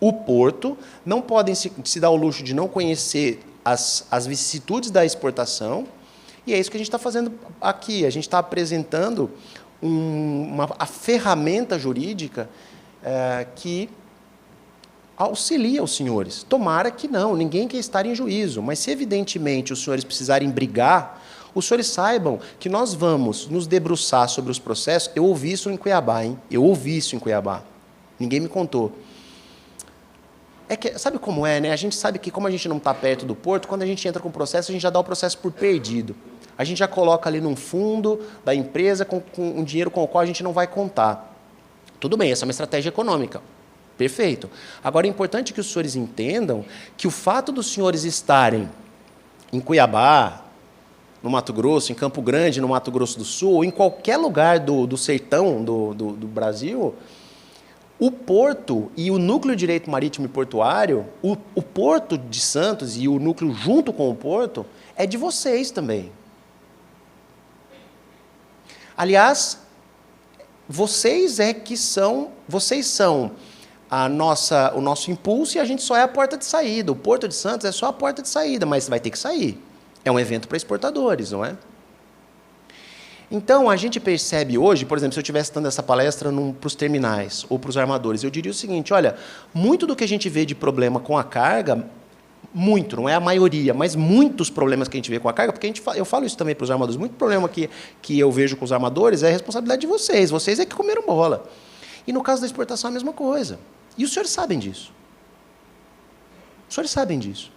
Speaker 3: o porto, não podem se dar ao luxo de não conhecer as vicissitudes da exportação, e é isso que a gente está fazendo aqui. A gente está apresentando a ferramenta jurídica que auxilia os senhores. Tomara que não, ninguém quer estar em juízo, mas se evidentemente os senhores precisarem brigar, os senhores saibam que nós vamos nos debruçar sobre os processos. Eu ouvi isso em Cuiabá, hein? Eu ouvi isso em Cuiabá. Ninguém me contou. Sabe como é, né? A gente sabe que, como a gente não está perto do porto, quando a gente entra com o processo, a gente já dá o processo por perdido. A gente já coloca ali num fundo da empresa com um dinheiro com o qual a gente não vai contar. Tudo bem, essa é uma estratégia econômica. Perfeito. Agora, é importante que os senhores entendam que o fato dos senhores estarem em Cuiabá, no Mato Grosso, em Campo Grande, no Mato Grosso do Sul, ou em qualquer lugar do sertão do Brasil, o porto e o núcleo de direito marítimo e portuário, o porto de Santos e o núcleo junto com o porto, é de vocês também. Aliás, vocês são o nosso impulso e a gente só é a porta de saída. O Porto de Santos é só a porta de saída, mas vai ter que sair. É um evento para exportadores, não é? Então, a gente percebe hoje, por exemplo, se eu estivesse dando essa palestra para os terminais ou para os armadores, eu diria o seguinte, olha, muito do que a gente vê de problema com a carga, muito, não é a maioria, mas muitos problemas que a gente vê com a carga, porque eu falo isso também para os armadores, muito problema que eu vejo com os armadores é a responsabilidade de vocês é que comeram bola. E no caso da exportação é a mesma coisa. E os senhores sabem disso. Os senhores sabem disso.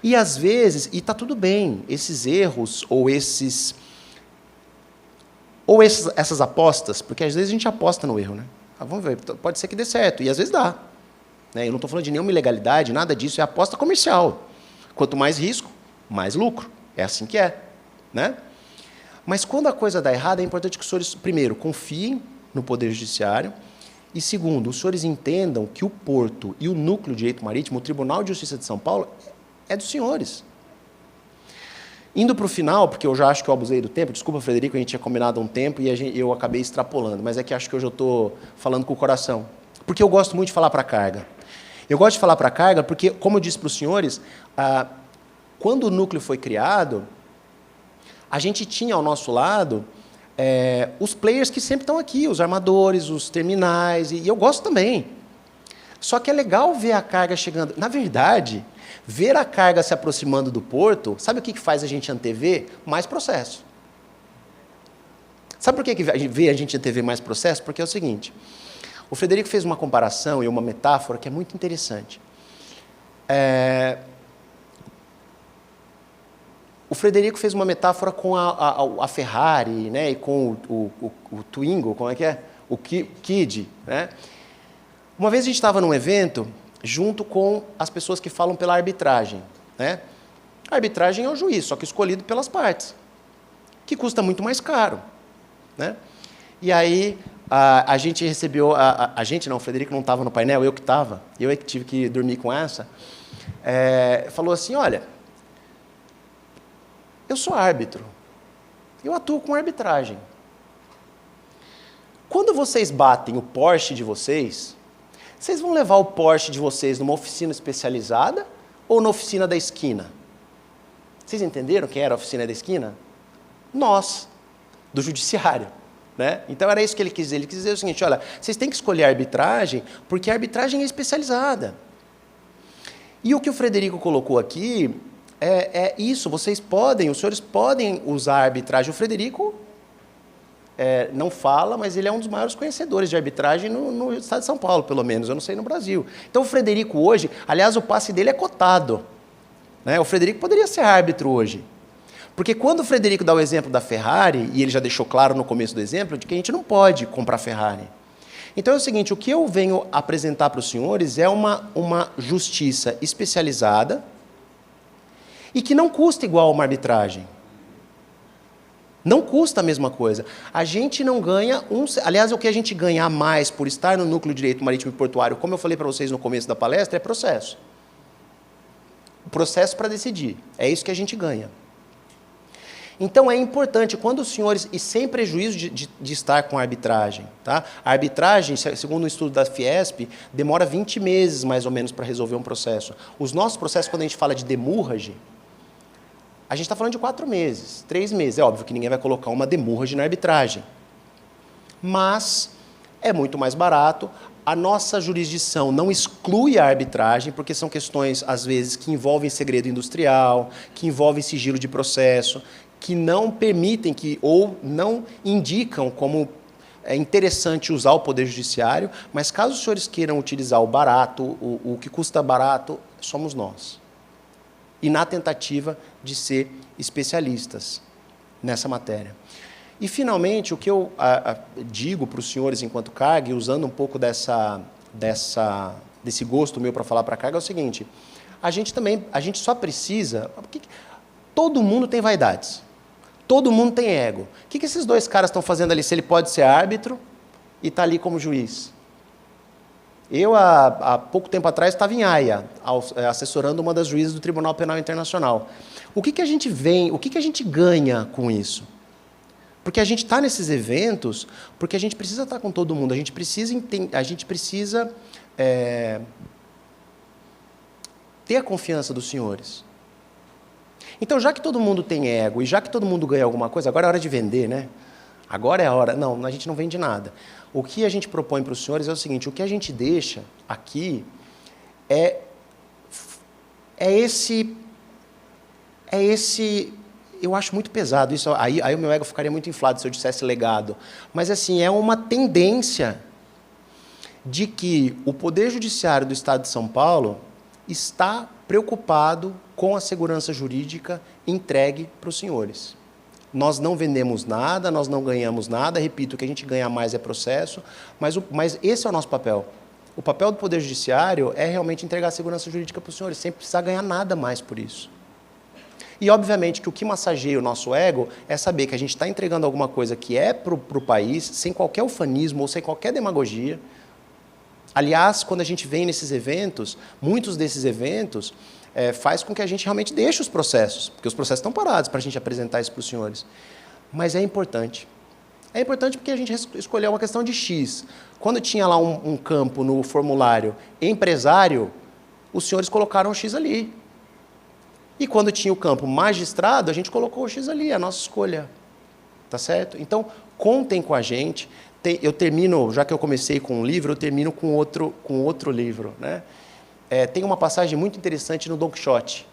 Speaker 3: E às vezes, e está tudo bem, esses erros ou essas apostas, porque às vezes a gente aposta no erro, né? Vamos ver, pode ser que dê certo, e às vezes dá. Eu não estou falando de nenhuma ilegalidade, nada disso, é aposta comercial. Quanto mais risco, mais lucro. É assim que é. Né? Mas quando a coisa dá errado, é importante que os senhores, primeiro, confiem no Poder Judiciário, e segundo, os senhores entendam que o Porto e o Núcleo de Direito Marítimo, o Tribunal de Justiça de São Paulo, é dos senhores. Indo para o final, porque eu já acho que eu abusei do tempo, desculpa, Frederico, a gente tinha combinado um tempo e eu acabei extrapolando, mas é que acho que hoje eu estou falando com o coração. Porque eu gosto muito de falar para a carga. Eu gosto de falar para a carga porque, como eu disse para os senhores, quando o núcleo foi criado, a gente tinha ao nosso lado os players que sempre estão aqui, os armadores, os terminais, e eu gosto também. Só que é legal ver a carga chegando. Na verdade, ver a carga se aproximando do porto, sabe o que faz a gente antever? Mais processo. Sabe por que vê a gente antever mais processo? Porque é o seguinte, o Frederico fez uma comparação e uma metáfora que é muito interessante. O Frederico fez uma metáfora com a Ferrari, né, e com o Twingo, como é que é? O Kid, né? Uma vez a gente estava num evento junto com as pessoas que falam pela arbitragem, né? A arbitragem é o juiz, só que escolhido pelas partes, que custa muito mais caro, né? E aí a gente recebeu, a gente não, o Frederico não estava no painel, eu que estava, eu é que tive que dormir com essa, falou assim, olha, eu sou árbitro, eu atuo com arbitragem. Quando vocês batem o Porsche de vocês vão levar o Porsche de vocês numa oficina especializada ou na oficina da esquina? Vocês entenderam quem era a oficina da esquina? Nós, do judiciário. Né? Então, era isso que ele quis dizer. Ele quis dizer o seguinte, olha, vocês têm que escolher a arbitragem porque a arbitragem é especializada. E o que o Frederico colocou aqui é isso, os senhores podem usar a arbitragem. O Frederico não fala, mas ele é um dos maiores conhecedores de arbitragem no estado de São Paulo, pelo menos, eu não sei no Brasil. Então, o Frederico hoje, aliás, o passe dele é cotado. né? O Frederico poderia ser árbitro hoje. Porque quando o Frederico dá o exemplo da Ferrari, e ele já deixou claro no começo do exemplo, de que a gente não pode comprar Ferrari. Então é o seguinte, o que eu venho apresentar para os senhores é uma justiça especializada e que não custa igual a uma arbitragem. Não custa a mesma coisa. A gente não ganha aliás, o que a gente ganha a mais por estar no Núcleo de Direito Marítimo e Portuário, como eu falei para vocês no começo da palestra, é processo. O processo para decidir. É isso que a gente ganha. Então, é importante, quando os senhores, e sem prejuízo de estar com a arbitragem, tá? A arbitragem, segundo um estudo da Fiesp, demora 20 meses, mais ou menos, para resolver um processo. Os nossos processos, quando a gente fala de demurrage, a gente está falando de 4 meses, 3 meses. É óbvio que ninguém vai colocar uma demurrage na arbitragem. Mas é muito mais barato. A nossa jurisdição não exclui a arbitragem, porque são questões, às vezes, que envolvem segredo industrial, que envolvem sigilo de processo, que não permitem ou não indicam como é interessante usar o Poder Judiciário, mas caso os senhores queiram utilizar o barato, o que custa barato, somos nós. E na tentativa de ser especialistas nessa matéria. E, finalmente, o que eu digo para os senhores enquanto CARG, usando um pouco desse gosto meu para falar para a CARG, é o seguinte, a gente só precisa... Todo mundo tem vaidades. Todo mundo tem ego. O que esses dois caras estão fazendo ali? Se ele pode ser árbitro e está ali como juiz. Eu, há pouco tempo atrás, estava em Haia, assessorando uma das juízes do Tribunal Penal Internacional. O que a gente ganha com isso? Porque a gente está nesses eventos, porque a gente precisa estar com todo mundo, a gente precisa ter a confiança dos senhores. Então, já que todo mundo tem ego e já que todo mundo ganha alguma coisa, agora é hora de vender, né? Agora é a hora. Não, a gente não vende nada. O que a gente propõe para os senhores é o seguinte, o que a gente deixa aqui é esse... Eu acho muito pesado isso. Aí o meu ego ficaria muito inflado se eu dissesse legado. Mas, assim, é uma tendência de que o Poder Judiciário do Estado de São Paulo está preocupado com a segurança jurídica entregue para os senhores. Nós não vendemos nada, nós não ganhamos nada, repito, o que a gente ganha mais é processo, mas esse é o nosso papel. O papel do Poder Judiciário é realmente entregar a segurança jurídica para os senhores, sem precisar ganhar nada mais por isso. E, obviamente, que o que massageia o nosso ego é saber que a gente está entregando alguma coisa que é para o país, sem qualquer ufanismo ou sem qualquer demagogia. Aliás, quando a gente vem nesses eventos, muitos desses eventos faz com que a gente realmente deixe os processos, porque os processos estão parados para a gente apresentar isso para os senhores. Mas é importante. É importante porque a gente escolheu uma questão de X. Quando tinha lá um campo no formulário empresário, os senhores colocaram o X ali. E quando tinha o campo magistrado, a gente colocou o X ali, a nossa escolha. Tá certo? Então, contem com a gente. Eu termino, já que eu comecei com um livro, eu termino com outro livro, né? Tem uma passagem muito interessante no Don Quixote,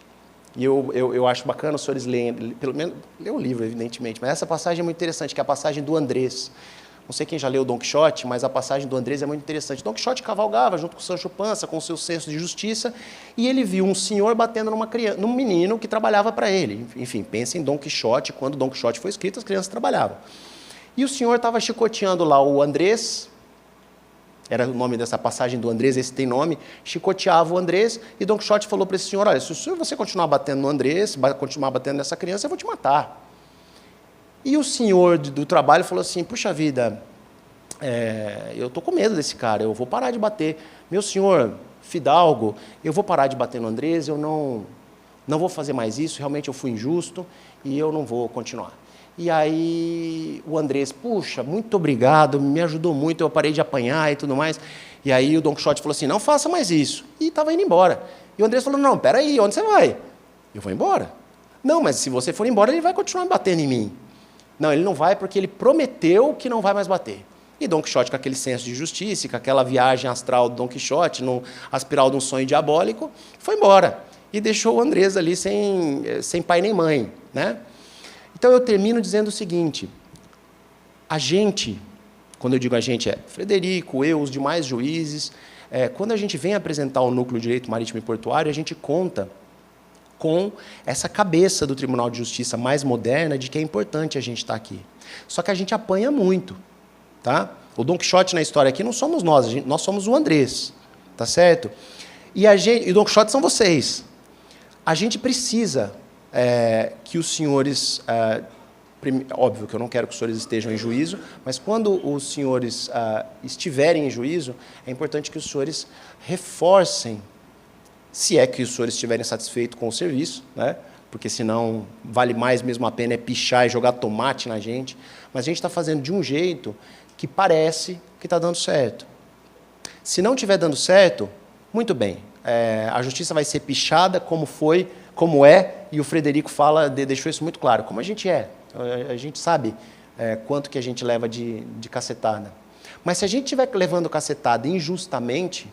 Speaker 3: e eu acho bacana os senhores lerem, pelo menos, ler o livro, evidentemente, mas essa passagem é muito interessante, que é a passagem do Andrés. Não sei quem já leu o Don Quixote, mas a passagem do Andrés é muito interessante. Don Quixote cavalgava junto com o Sancho Panza, com o seu senso de justiça, e ele viu um senhor batendo num menino que trabalhava para ele. Enfim, pensem em Don Quixote, quando Don Quixote foi escrito, as crianças trabalhavam. E o senhor estava chicoteando lá o Andrés, era o nome dessa passagem do Andrés, esse tem nome, chicoteava o Andrés, e Don Quixote falou para esse senhor, olha, se você continuar batendo no Andrés, continuar batendo nessa criança, eu vou te matar. E o senhor do trabalho falou assim, puxa vida, eu estou com medo desse cara, eu vou parar de bater. Meu senhor Fidalgo, eu vou parar de bater no Andrés, eu não vou fazer mais isso, realmente eu fui injusto e eu não vou continuar. E aí o Andrés, puxa, muito obrigado, me ajudou muito, eu parei de apanhar e tudo mais. E aí o Don Quixote falou assim, não faça mais isso. E estava indo embora. E o Andrés falou, não, peraí, onde você vai? Eu vou embora. Não, mas se você for embora, ele vai continuar batendo em mim. Não, ele não vai porque ele prometeu que não vai mais bater. E Don Quixote, com aquele senso de justiça, com aquela viagem astral do Don Quixote, no aspiral de um sonho diabólico, foi embora. E deixou o Andrés ali sem pai nem mãe, né? Então, eu termino dizendo o seguinte, a gente, quando eu digo a gente, Frederico, eu, os demais juízes, quando a gente vem apresentar o Núcleo de Direito Marítimo e Portuário, a gente conta com essa cabeça do Tribunal de Justiça mais moderna de que é importante a gente estar aqui. Só que a gente apanha muito. Tá? O Don Quixote na história aqui não somos nós, nós somos o Andrés. Tá certo? E o Don Quixote são vocês. A gente precisa que os senhores... óbvio que eu não quero que os senhores estejam em juízo, mas quando os senhores estiverem em juízo, é importante que os senhores reforcem, se é que os senhores estiverem satisfeitos com o serviço, né? Porque senão vale mais mesmo a pena pichar e jogar tomate na gente, mas a gente está fazendo de um jeito que parece que está dando certo. Se não estiver dando certo, muito bem, a justiça vai ser pichada como foi, como é, e o Frederico deixou isso muito claro, como a gente é. A gente sabe quanto que a gente leva de cacetada. Mas se a gente estiver levando cacetada injustamente,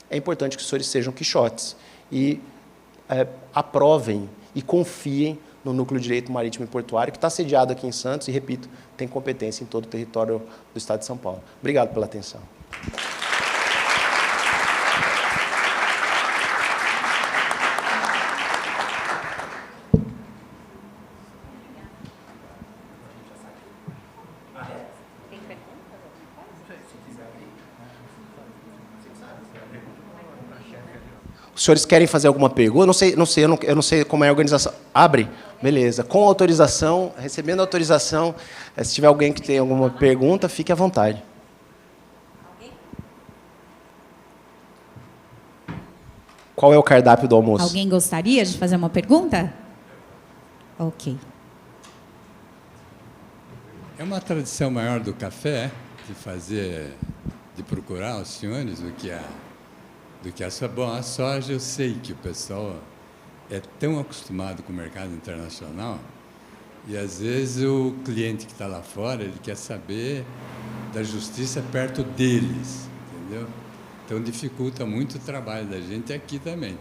Speaker 3: é importante que os senhores sejam quixotes e aprovem e confiem no Núcleo de Direito Marítimo e Portuário, que está sediado aqui em Santos e, repito, tem competência em todo o território do Estado de São Paulo. Obrigado pela atenção. Os senhores querem fazer alguma pergunta? Eu não sei como é a organização. Abre? Beleza. Com autorização, recebendo autorização, se tiver alguém que tem alguma pergunta, fique à vontade. Qual é o cardápio do almoço?
Speaker 1: Alguém gostaria de fazer uma pergunta? Ok.
Speaker 4: É uma tradição maior do café de procurar os senhores do que a soja. Bom, a soja eu sei que o pessoal é tão acostumado com o mercado internacional e, às vezes, o cliente que está lá fora, ele quer saber da justiça perto deles, entendeu? Então, dificulta muito o trabalho da gente aqui também.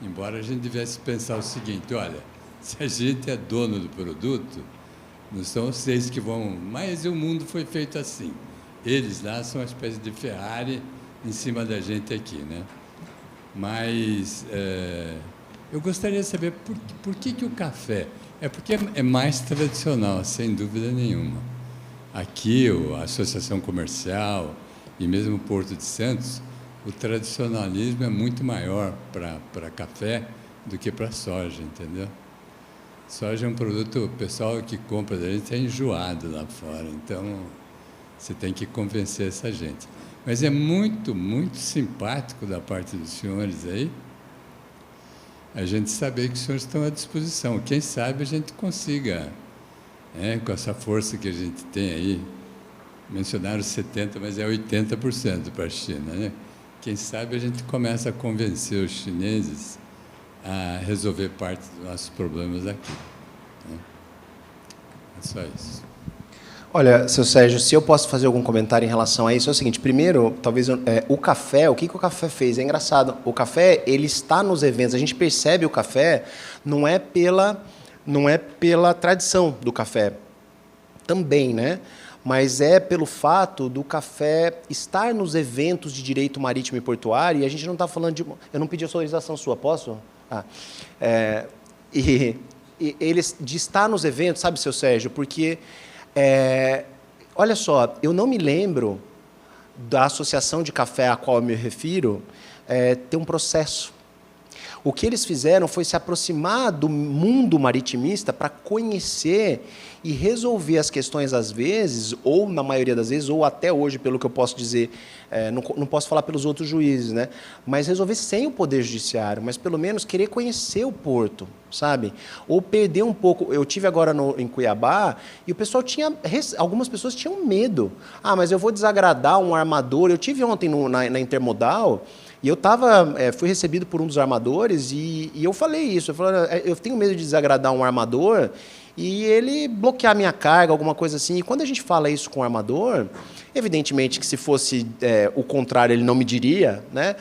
Speaker 4: Embora a gente devesse pensar o seguinte, olha, se a gente é dono do produto, não são vocês que vão... Mas o mundo foi feito assim. Eles lá são uma espécie de Ferrari em cima da gente aqui, né? Mas eu gostaria de saber por que o café... É porque é mais tradicional, sem dúvida nenhuma. Aqui, a Associação Comercial e mesmo o Porto de Santos, o tradicionalismo é muito maior para café do que para soja, entendeu? Soja é um produto, o pessoal que compra da gente é enjoado lá fora, então você tem que convencer essa gente. Mas é muito, muito simpático da parte dos senhores aí a gente saber que os senhores estão à disposição. Quem sabe a gente consiga, com essa força que a gente tem aí, mencionaram 70%, mas é 80% para a China, né? Quem sabe a gente começa a convencer os chineses a resolver parte dos nossos problemas aqui, né? É só isso.
Speaker 3: Olha, seu Sérgio, se eu posso fazer algum comentário em relação a isso, é o seguinte, primeiro, talvez o café, o que o café fez? É engraçado, o café, ele está nos eventos, a gente percebe o café, não é pela tradição do café, também, né? Mas é pelo fato do café estar nos eventos de direito marítimo e portuário, e a gente não está falando de... Eu não pedi autorização sua, posso? E eles, de estar nos eventos, sabe, seu Sérgio, porque... olha só, eu não me lembro da associação de café a qual eu me refiro ter um processo. O que eles fizeram foi se aproximar do mundo maritimista para conhecer e resolver as questões, às vezes, ou na maioria das vezes, ou até hoje, pelo que eu posso dizer, não posso falar pelos outros juízes, né? Mas resolver sem o Poder Judiciário, mas pelo menos querer conhecer o porto, sabe? Ou perder um pouco... Eu tive agora em Cuiabá e o pessoal algumas pessoas tinham medo. Ah, mas eu vou desagradar um armador. Eu tive ontem na Intermodal... E eu fui recebido por um dos armadores e eu falei isso. Eu falei, eu tenho medo de desagradar um armador e ele bloquear minha carga, alguma coisa assim. E quando a gente fala isso com o armador, evidentemente que se fosse o contrário, ele não me diria, né?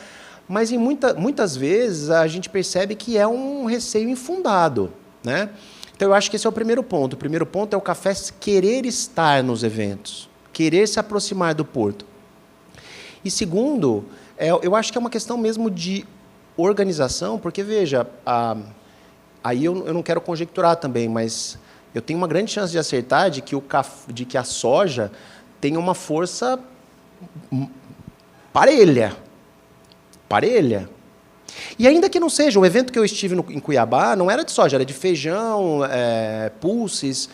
Speaker 3: Mas muitas vezes a gente percebe que é um receio infundado, né? Então eu acho que esse é o primeiro ponto. O primeiro ponto é o café querer estar nos eventos, querer se aproximar do porto. E segundo... eu acho que é uma questão mesmo de organização, porque, veja, aí eu não quero conjecturar também, mas eu tenho uma grande chance de acertar de que a soja tem uma força parelha. Parelha. E ainda que não seja, o evento que eu estive em Cuiabá não era de soja, era de feijão, pulses.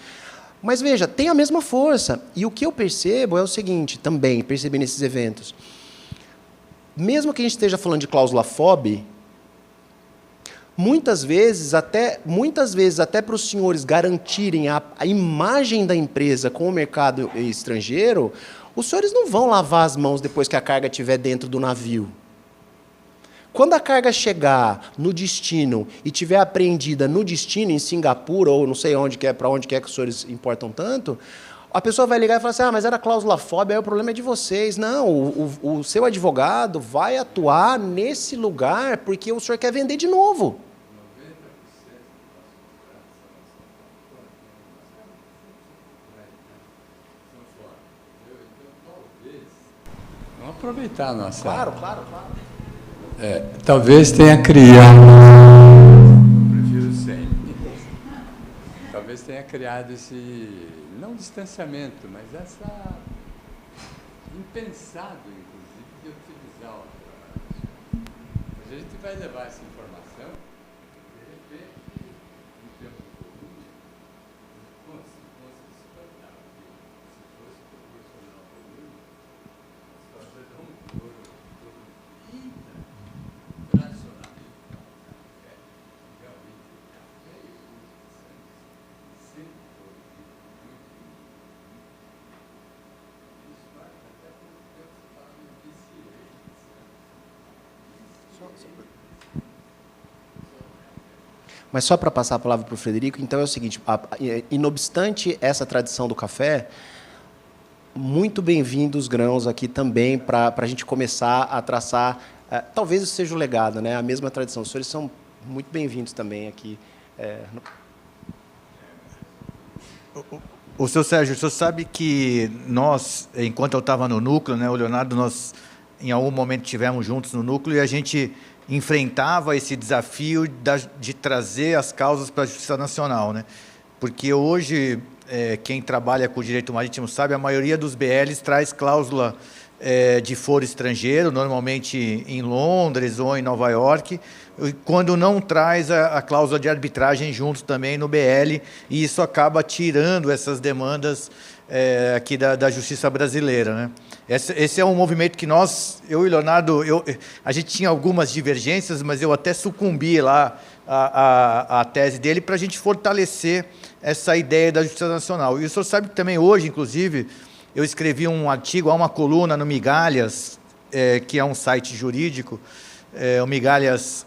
Speaker 3: Mas, veja, tem a mesma força. E o que eu percebo é o seguinte, também, percebi nesses eventos. Mesmo que a gente esteja falando de cláusula FOB, muitas vezes, até para os senhores garantirem a imagem da empresa com o mercado estrangeiro, os senhores não vão lavar as mãos depois que a carga estiver dentro do navio. Quando a carga chegar no destino e tiver apreendida no destino, em Singapura, ou não sei para onde que os senhores importam tanto, a pessoa vai ligar e falar assim, mas era cláusula FOB, aí o problema é de vocês. Não, o seu advogado vai atuar nesse lugar porque o senhor quer vender de novo.
Speaker 4: Vamos aproveitar a nossa...
Speaker 3: Claro.
Speaker 4: Talvez tenha criado... Prefiro sem. Talvez tenha criado esse... não distanciamento, mas essa... impensado, inclusive, de utilizar o trabalho. A gente vai levar essa informação, de repente, em termos de volume, se fosse proporcional ao volume, só vai dar um valor tradicionalmente realmente o café e os sempre foi muito isso marca até porque você fala de
Speaker 3: Mas só para passar a palavra para o Frederico, então é o seguinte, inobstante essa tradição do café, muito bem-vindos os grãos aqui também para a gente começar a traçar, talvez isso seja o legado, né? A mesma tradição. Os senhores são muito bem-vindos também aqui.
Speaker 2: O senhor Sérgio, o senhor sabe que nós, enquanto eu estava no núcleo, né, o Leonardo, nós em algum momento estivemos juntos no núcleo e a gente enfrentava esse desafio de trazer as causas para a Justiça Nacional, né? Porque hoje, quem trabalha com o direito marítimo sabe, a maioria dos BLs traz cláusula de foro estrangeiro, normalmente em Londres ou em Nova York, quando não traz a cláusula de arbitragem junto também no BL, e isso acaba tirando essas demandas aqui da Justiça brasileira, né? Esse é um movimento que eu e o Leonardo, a gente tinha algumas divergências, mas eu até sucumbi lá à tese dele para a gente fortalecer essa ideia da Justiça Nacional. E o senhor sabe que também hoje, inclusive, eu escrevi um artigo, há uma coluna no Migalhas, que é um site jurídico, o Migalhas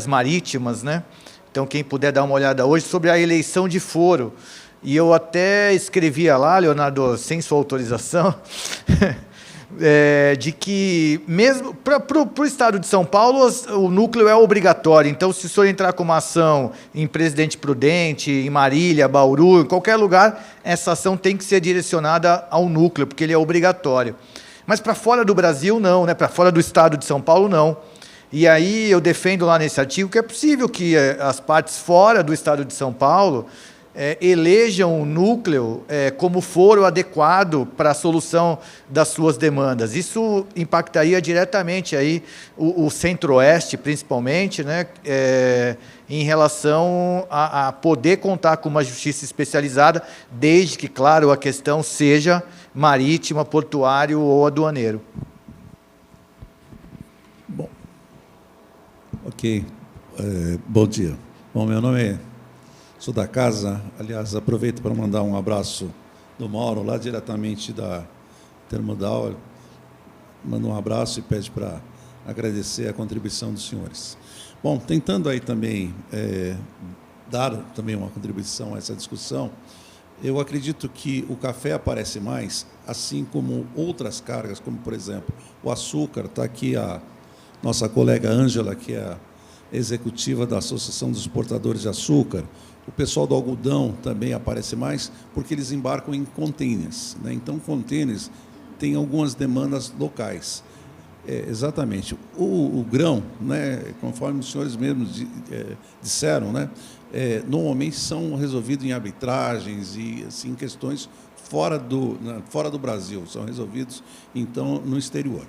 Speaker 2: Marítimas, né? Então, quem puder dar uma olhada hoje, sobre a eleição de foro. E eu até escrevia lá, Leonardo, sem sua autorização, de que, mesmo para o Estado de São Paulo, o núcleo é obrigatório. Então, se o senhor entrar com uma ação em Presidente Prudente, em Marília, Bauru, em qualquer lugar, essa ação tem que ser direcionada ao núcleo, porque ele é obrigatório. Mas para fora do Brasil, não, né? Para fora do Estado de São Paulo, não. E aí eu defendo lá nesse artigo que é possível que as partes fora do Estado de São Paulo elejam o núcleo como foro adequado para a solução das suas demandas. Isso impactaria diretamente aí o Centro-Oeste, principalmente, né, em relação a poder contar com uma justiça especializada, desde que, claro, a questão seja marítima, portuário ou aduaneiro.
Speaker 5: Bom, ok. Bom dia. Bom, meu nome sou da casa, aliás, aproveito para mandar um abraço do Mauro, lá diretamente da Termodal. Manda um abraço e pede para agradecer a contribuição dos senhores. Bom, tentando aí também dar também uma contribuição a essa discussão, eu acredito que o café aparece mais, assim como outras cargas, como, por exemplo, o açúcar. Está aqui a nossa colega Ângela, que é a executiva da Associação dos Exportadores de Açúcar. O pessoal do algodão também aparece mais, porque eles embarcam em contêineres, né? Então, contêineres têm algumas demandas locais. Exatamente. O grão, né, conforme os senhores mesmos disseram, né, normalmente são resolvidos em arbitragens e assim, questões fora do Brasil, são resolvidos, então, no exterior.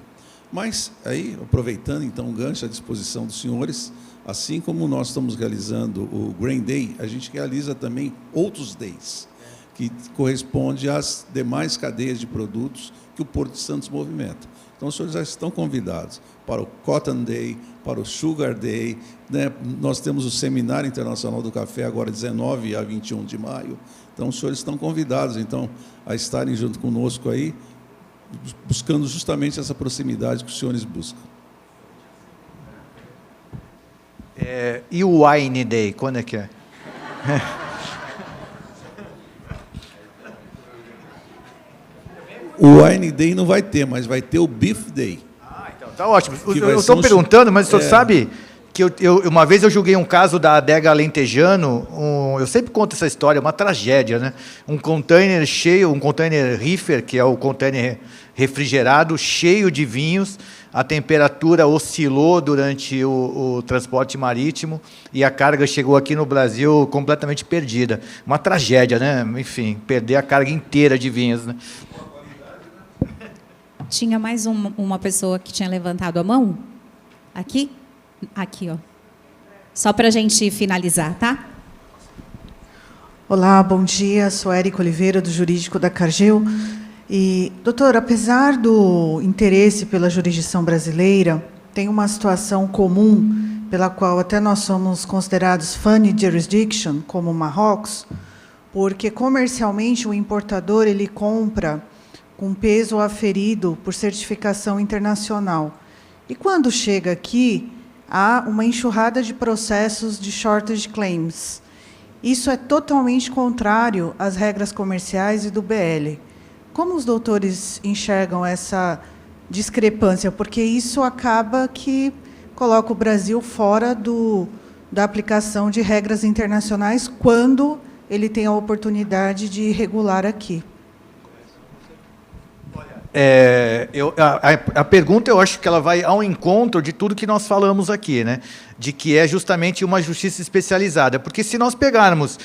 Speaker 5: Mas, aí, aproveitando, então, o gancho à disposição dos senhores, assim como nós estamos realizando o Grain Day, a gente realiza também outros days, que corresponde às demais cadeias de produtos que o Porto de Santos movimenta. Então, os senhores já estão convidados para o Cotton Day, para o Sugar Day, né? Nós temos o Seminário Internacional do Café, agora 19 a 21 de maio. Então, os senhores estão convidados, então, a estarem junto conosco aí, buscando justamente essa proximidade que os senhores buscam.
Speaker 2: E o Wine Day, quando é que é?
Speaker 5: O Wine Day não vai ter, mas vai ter o Beef Day.
Speaker 2: Então, tá ótimo. Eu estou perguntando, mas o senhor sabe que uma vez eu julguei um caso da adega Alentejano, eu sempre conto essa história, uma tragédia, né? Um container cheio, um container reefer, que é o container refrigerado, cheio de vinhos, a temperatura oscilou durante o transporte marítimo e a carga chegou aqui no Brasil completamente perdida. Uma tragédia, né? Enfim, perder a carga inteira de vinhos, né?
Speaker 1: Tinha mais uma pessoa que tinha levantado a mão? Aqui? Aqui, ó. Só para a gente finalizar, tá?
Speaker 6: Olá, bom dia. Sou Érica Oliveira, do Jurídico da Cargill. E, doutor, apesar do interesse pela jurisdição brasileira, tem uma situação comum pela qual até nós somos considerados funny jurisdiction, como o Marrocos, porque comercialmente o importador ele compra com peso aferido por certificação internacional. E quando chega aqui, há uma enxurrada de processos de shortage claims. Isso é totalmente contrário às regras comerciais e do BL. Como os doutores enxergam essa discrepância? Porque isso acaba que coloca o Brasil fora da aplicação de regras internacionais quando ele tem a oportunidade de regular aqui.
Speaker 2: A pergunta, eu acho que ela vai ao encontro de tudo que nós falamos aqui, né? De que é justamente uma justiça especializada. Porque se nós pegarmos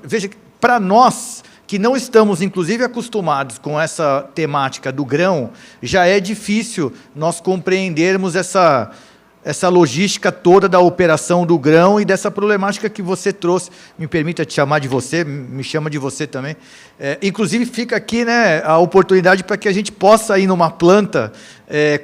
Speaker 2: veja, para nós que não estamos, inclusive, acostumados com essa temática do grão, já é difícil nós compreendermos essa logística toda da operação do grão e dessa problemática que você trouxe. Me permita te chamar de você, me chama de você também. Inclusive, fica aqui, né, a oportunidade para que a gente possa ir numa planta,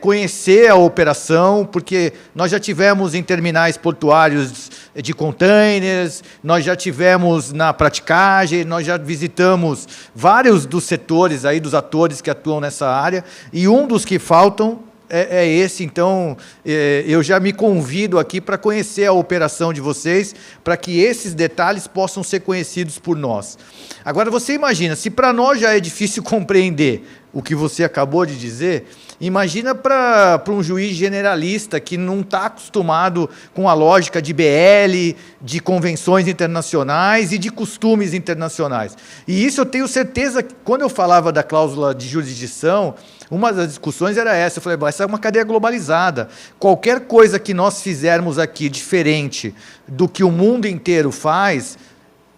Speaker 2: conhecer a operação, porque nós já tivemos em terminais portuários de containers, nós já tivemos na praticagem, nós já visitamos vários dos setores, aí, dos atores que atuam nessa área, e um dos que faltam é esse. Então, eu já me convido aqui para conhecer a operação de vocês, para que esses detalhes possam ser conhecidos por nós. Agora, você imagina, se para nós já é difícil compreender o que você acabou de dizer, imagina para um juiz generalista que não está acostumado com a lógica de BL, de convenções internacionais e de costumes internacionais. E isso eu tenho certeza que, quando eu falava da cláusula de jurisdição, uma das discussões era essa. Eu falei, essa é uma cadeia globalizada. Qualquer coisa que nós fizermos aqui diferente do que o mundo inteiro faz,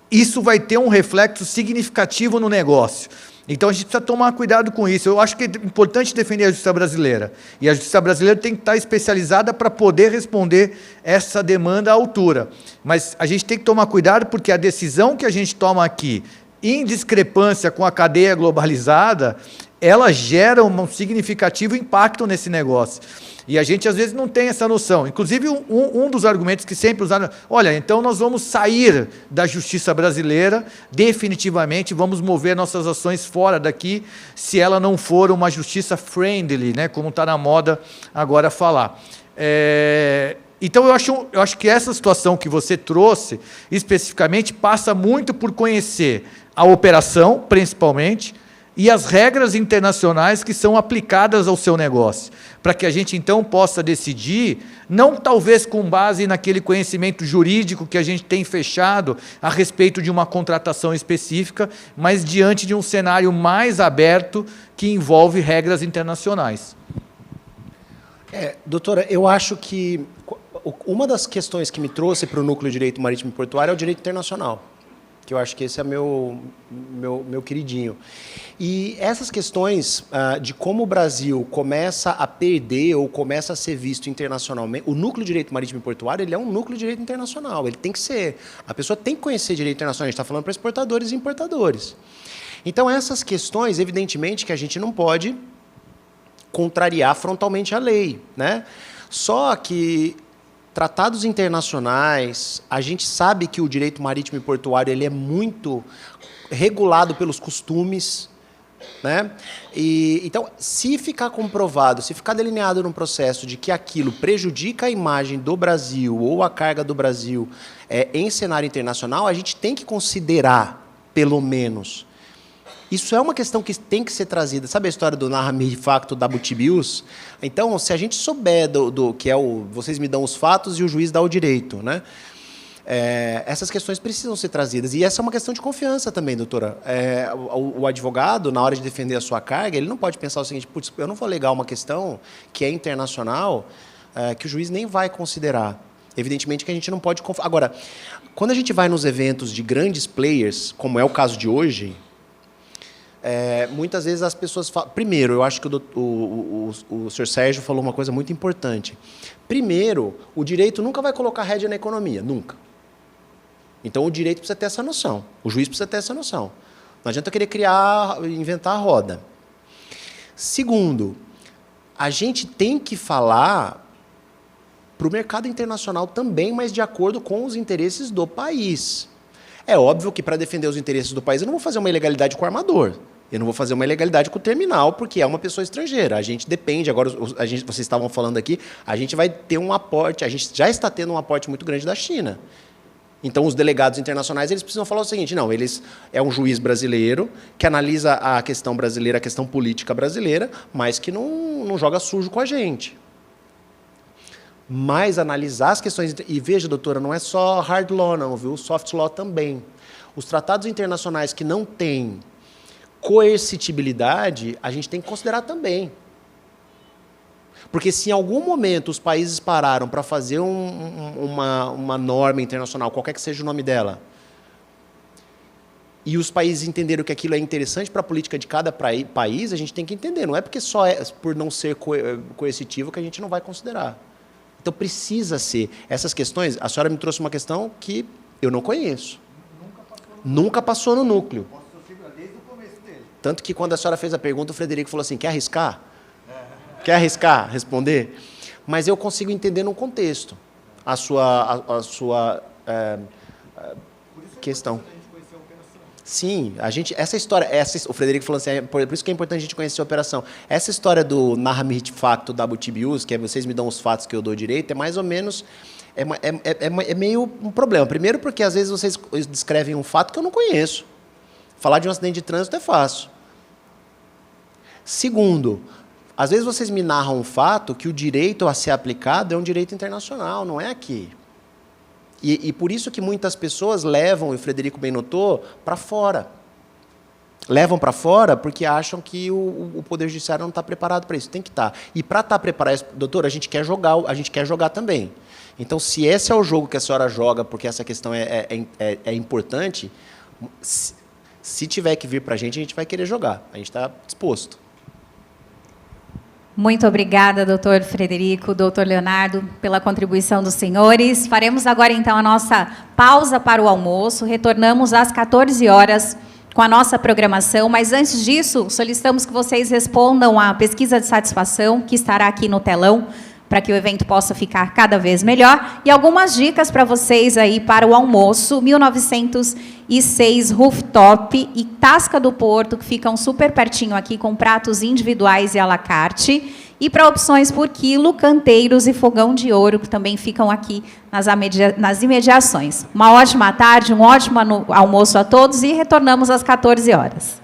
Speaker 2: isso vai ter um reflexo significativo no negócio. Então, a gente precisa tomar cuidado com isso. Eu acho que é importante defender a justiça brasileira. E a justiça brasileira tem que estar especializada para poder responder essa demanda à altura. Mas a gente tem que tomar cuidado, porque a decisão que a gente toma aqui, em discrepância com a cadeia globalizada, ela gera um significativo impacto nesse negócio. E a gente, às vezes, não tem essa noção. Inclusive, um dos argumentos que sempre usaram, olha, então nós vamos sair da justiça brasileira, definitivamente, vamos mover nossas ações fora daqui, se ela não for uma justiça friendly, né, como está na moda agora falar. Então, eu acho que essa situação que você trouxe, especificamente, passa muito por conhecer a operação, principalmente, e as regras internacionais que são aplicadas ao seu negócio, para que a gente, então, possa decidir, não talvez com base naquele conhecimento jurídico que a gente tem fechado a respeito de uma contratação específica, mas diante de um cenário mais aberto que envolve regras internacionais.
Speaker 3: Doutora, eu acho que uma das questões que me trouxe para o Núcleo de Direito Marítimo e Portuário é o direito internacional, que eu acho que esse é meu queridinho. E essas questões de como o Brasil começa a perder ou começa a ser visto internacionalmente, o Núcleo de Direito Marítimo e Portuário, ele é um núcleo de direito internacional, ele tem que ser. A pessoa tem que conhecer direito internacional, a gente está falando para exportadores e importadores. Então, essas questões, evidentemente, que a gente não pode contrariar frontalmente a lei, né? Só que tratados internacionais, a gente sabe que o direito marítimo e portuário ele é muito regulado pelos costumes, né? Então, se ficar comprovado, se ficar delineado num processo de que aquilo prejudica a imagem do Brasil ou a carga do Brasil em cenário internacional, a gente tem que considerar, pelo menos. Isso é uma questão que tem que ser trazida. Sabe a história do narra-me facto da Butibius? Então, se a gente souber que é vocês me dão os fatos e o juiz dá o direito, né? Essas questões precisam ser trazidas. E essa é uma questão de confiança também, doutora. O advogado, na hora de defender a sua carga, ele não pode pensar o seguinte, putz, eu não vou alegar uma questão que é internacional, que o juiz nem vai considerar. Evidentemente que a gente não pode... Agora, quando a gente vai nos eventos de grandes players, como é o caso de hoje... muitas vezes as pessoas falam... Primeiro, eu acho que o senhor Sérgio falou uma coisa muito importante. Primeiro, o direito nunca vai colocar rédea na economia, nunca. Então, o direito precisa ter essa noção, o juiz precisa ter essa noção. Não adianta querer inventar a roda. Segundo, a gente tem que falar para o mercado internacional também, mas de acordo com os interesses do país. É óbvio que, para defender os interesses do país, eu não vou fazer uma ilegalidade com o armador. Eu não vou fazer uma ilegalidade com o terminal, porque é uma pessoa estrangeira. A gente depende, agora, vocês estavam falando aqui, a gente vai ter um aporte, a gente já está tendo um aporte muito grande da China. Então, os delegados internacionais eles precisam falar o seguinte, não, é um juiz brasileiro que analisa a questão brasileira, a questão política brasileira, mas que não joga sujo com a gente. Mas analisar as questões... E veja, doutora, não é só hard law, não, viu? Soft law também. Os tratados internacionais que não têm coercitibilidade, a gente tem que considerar também. Porque se em algum momento os países pararam para fazer uma norma internacional, qualquer que seja o nome dela, e os países entenderam que aquilo é interessante para a política de cada país, a gente tem que entender. Não é porque só por não ser coercitivo que a gente não vai considerar. Então, precisa ser. Essas questões, a senhora me trouxe uma questão que eu não conheço. Nunca passou no núcleo. Desde o começo dele. Tanto que, quando a senhora fez a pergunta, o Frederico falou assim, quer arriscar? Quer arriscar responder? Mas eu consigo entender no contexto a sua questão. Sim, essa história, o Frederico falou assim, por isso que é importante a gente conhecer a operação. Essa história do narra-me facto da Butibius, que é vocês me dão os fatos que eu dou direito, é mais ou menos, é meio um problema. Primeiro porque às vezes vocês descrevem um fato que eu não conheço. Falar de um acidente de trânsito é fácil. Segundo, às vezes vocês me narram um fato que o direito a ser aplicado é um direito internacional, não é aqui. E por isso que muitas pessoas levam, e o Frederico bem notou, para fora. Levam para fora porque acham que o Poder Judiciário não está preparado para isso. Tem que estar. E para estar preparado, doutor, a gente quer jogar também. Então, se esse é o jogo que a senhora joga, porque essa questão é importante, se tiver que vir para a gente vai querer jogar. A gente está disposto.
Speaker 1: Muito obrigada, doutor Frederico, doutor Leonardo, pela contribuição dos senhores. Faremos agora, então, a nossa pausa para o almoço. Retornamos às 14 horas com a nossa programação, mas antes disso, solicitamos que vocês respondam à pesquisa de satisfação, que estará aqui no telão, para que o evento possa ficar cada vez melhor. E algumas dicas para vocês aí para o almoço. 1906 Rooftop e Tasca do Porto, que ficam super pertinho aqui, com pratos individuais e à la carte. E para opções por quilo, Canteiros e Fogão de Ouro, que também ficam aqui nas imediações. Uma ótima tarde, um ótimo almoço a todos e retornamos às 14 horas.